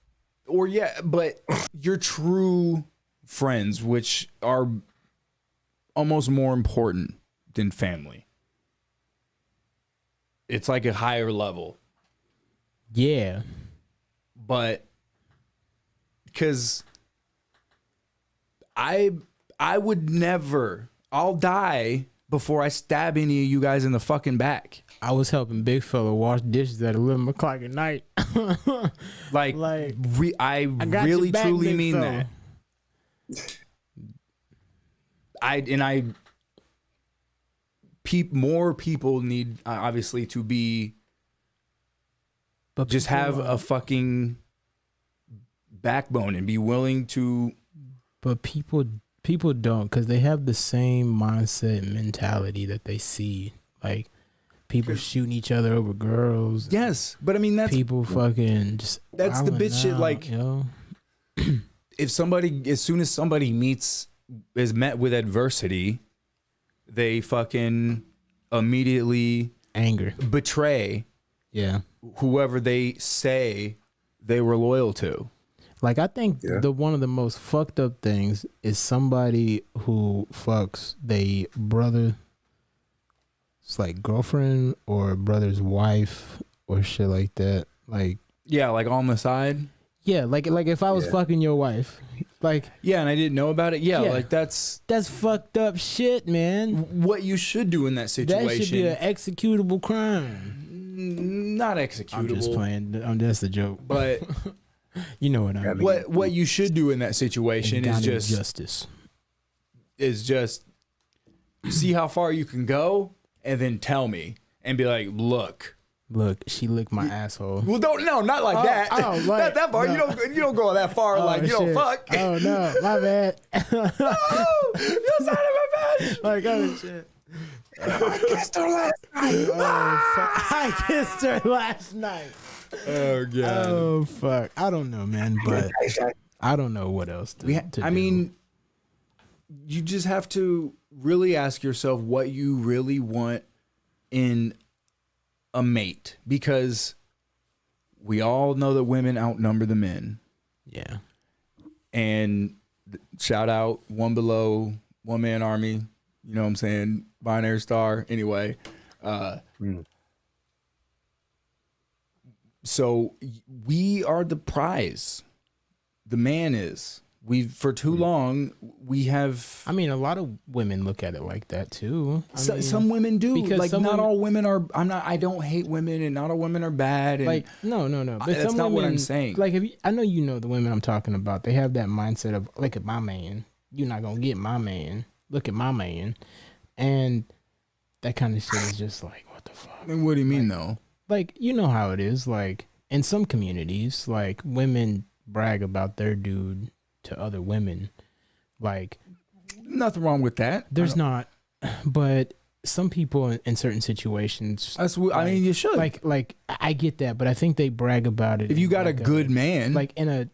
your true friends, which are almost more important than family. It's like a higher level. Yeah. But because I would never, I'll die before I stab any of you guys in the fucking back. I was helping Big Fella wash dishes at 11 o'clock at night. Like I got really your back, truly big mean fella. that. More people need obviously to be But just people, have a fucking backbone and be willing to. But people don't, because they have the same mindset and mentality that they see. Like, people shooting each other over girls. Yes, but I mean that's People fucking just. That's the wilding bitch shit, out, like- you know? if somebody, as soon as somebody is met with adversity, they fucking immediately Anger. betray Yeah. whoever they say they were loyal to. Like, I think Yeah. one of the most fucked up things is somebody who fucks they brother, it's like girlfriend or brother's wife or shit like that. Like, Yeah, like on the side. yeah, like if I was Yeah. fucking your wife, like, Yeah, and I didn't know about it. Yeah, Yeah. like that's that's fucked up shit, man. what you should do in that situation. That should be an executable crime. Not I'm executable. just playing. That's a joke. But You know what I mean. what you should do in that situation is Ghana just justice. see how far you can go and then tell me and be like, look. Look, she licked my asshole. Well, not like that. oh, like, Not that far. no. You don't go that far. Oh, like you don't shit. fuck. Oh no, my bad. Oh, you son of a bitch. Like, oh shit. I kissed her last night. Oh, fuck. I kissed her last night. Oh god. Oh fuck. I don't know, man, but I don't know what else to, to I do. mean, you just have to really ask yourself what you really want in a mate, because we all know that women outnumber the men. yeah. And shout out One Below, One Man Army. You know what I'm saying? Binary Star. Anyway. So we are the prize. The man is. For too long, we have. I mean, a lot of women look at it like that too. I mean, Some women do. because Like, some not women- all women are. I don't hate women, and not all women are bad. And like no. But that's some not what I'm women- saying. Like, I know you know the women I'm talking about. They have that mindset of, look at my man. You're not gonna get my man. Look at my man, and that kind of shit is just like, what the fuck. And what do you mean, though? Like, you know how it is. Like, in some communities, like, women brag about their dude to other women. Like, Nothing wrong with that. there's not, but some people in certain situations, That's what I mean. You should. like I get that, but I think they brag about it. if you in got a like good man, like in a,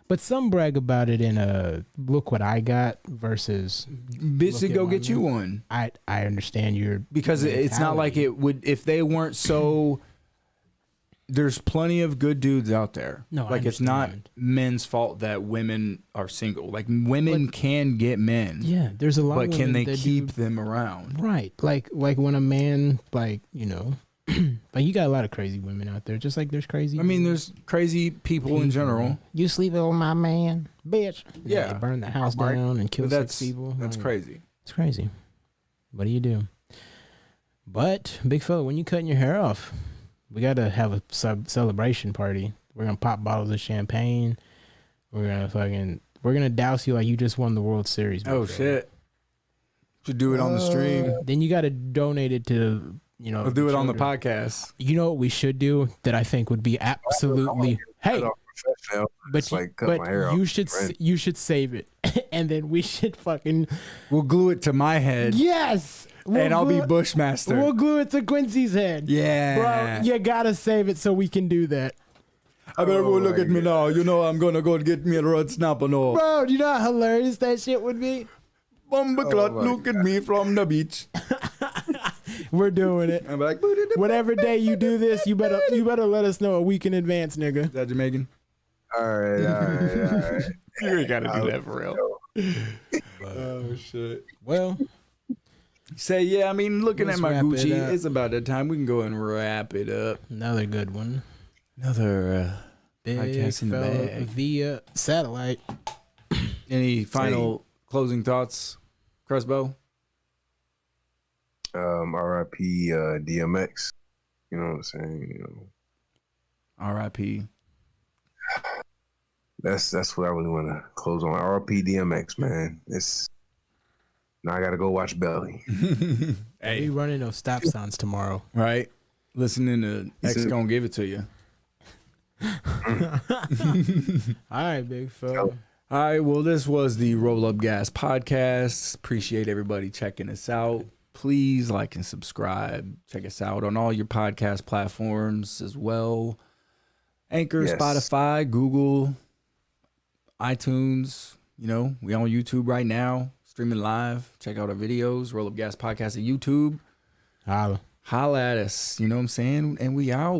but some brag about it in a look what I got versus bitch look to at go my get you man. one. I understand your Because it's not like mentality. it would if they weren't so. There's plenty of good dudes out there. No, I like it's not understand. men's fault that women are single. Like women can get men, Yeah, there's a lot. but of can women they that keep do, them around? right? Like when a man, like, you know, like, you got a lot of crazy women out there, just like there's crazy. I mean, there's crazy people in general. You sleeping with my man, bitch. Yeah. They burn the house Right. down and kill But six people. That's Like, crazy. It's crazy. What do you do? But big fella, when you cutting your hair off, we gotta have a celebration party. We're gonna pop bottles of champagne. We're gonna douse you like you just won the World Series. big Oh fella. shit! Should do it on the stream. Then you gotta donate it to, you know. We'll do it on the children. podcast. You know what we should do that I think would be absolutely hey, Professional. but It's you, like cut but my hair off. you should Right. you should save it, and then we should fucking We'll glue it to my head, yes, and I'll be glue- Bushmaster. We'll glue it to Quincy's head. Yeah, Bro, you gotta save it so we can do that. I better go Oh look my at me now. You know I'm gonna go get me a red snapper now. Bro, do you know how hilarious that shit would be? Bumbleclot, my look at me from the beach. We're doing it. I'm like, Whatever day you do this, you better let us know a week in advance, nigga. Is that Jamaican? All right. You ain't got to do that for real. But, Shit. well, Say, yeah, I mean, looking Let's at my wrap it Gucci, up. it's about that time. We can go and wrap it up. another good one. Another Big Podcast in the fella bag. via satellite. any final closing thoughts, Crossbow? R.I.P. DMX. You know what I'm saying? You know, R.I.P. that's what I really want to close on. R.I.P. DMX, man. It's now I gotta go watch Belly. We running those stop signs tomorrow. Right? Listening to X it- gonna give it to you. All right, big fella. All right, well, this was the Roll Up Gas podcast. Appreciate everybody checking us out. Please like and subscribe. Check us out on all your podcast platforms as well. Anchor, Yes. Spotify, Google, iTunes. You know, we on YouTube right now, streaming live. Check out our videos. Roll Up Gas podcast at YouTube. Holla. Holla at us. You know what I'm saying? And we out.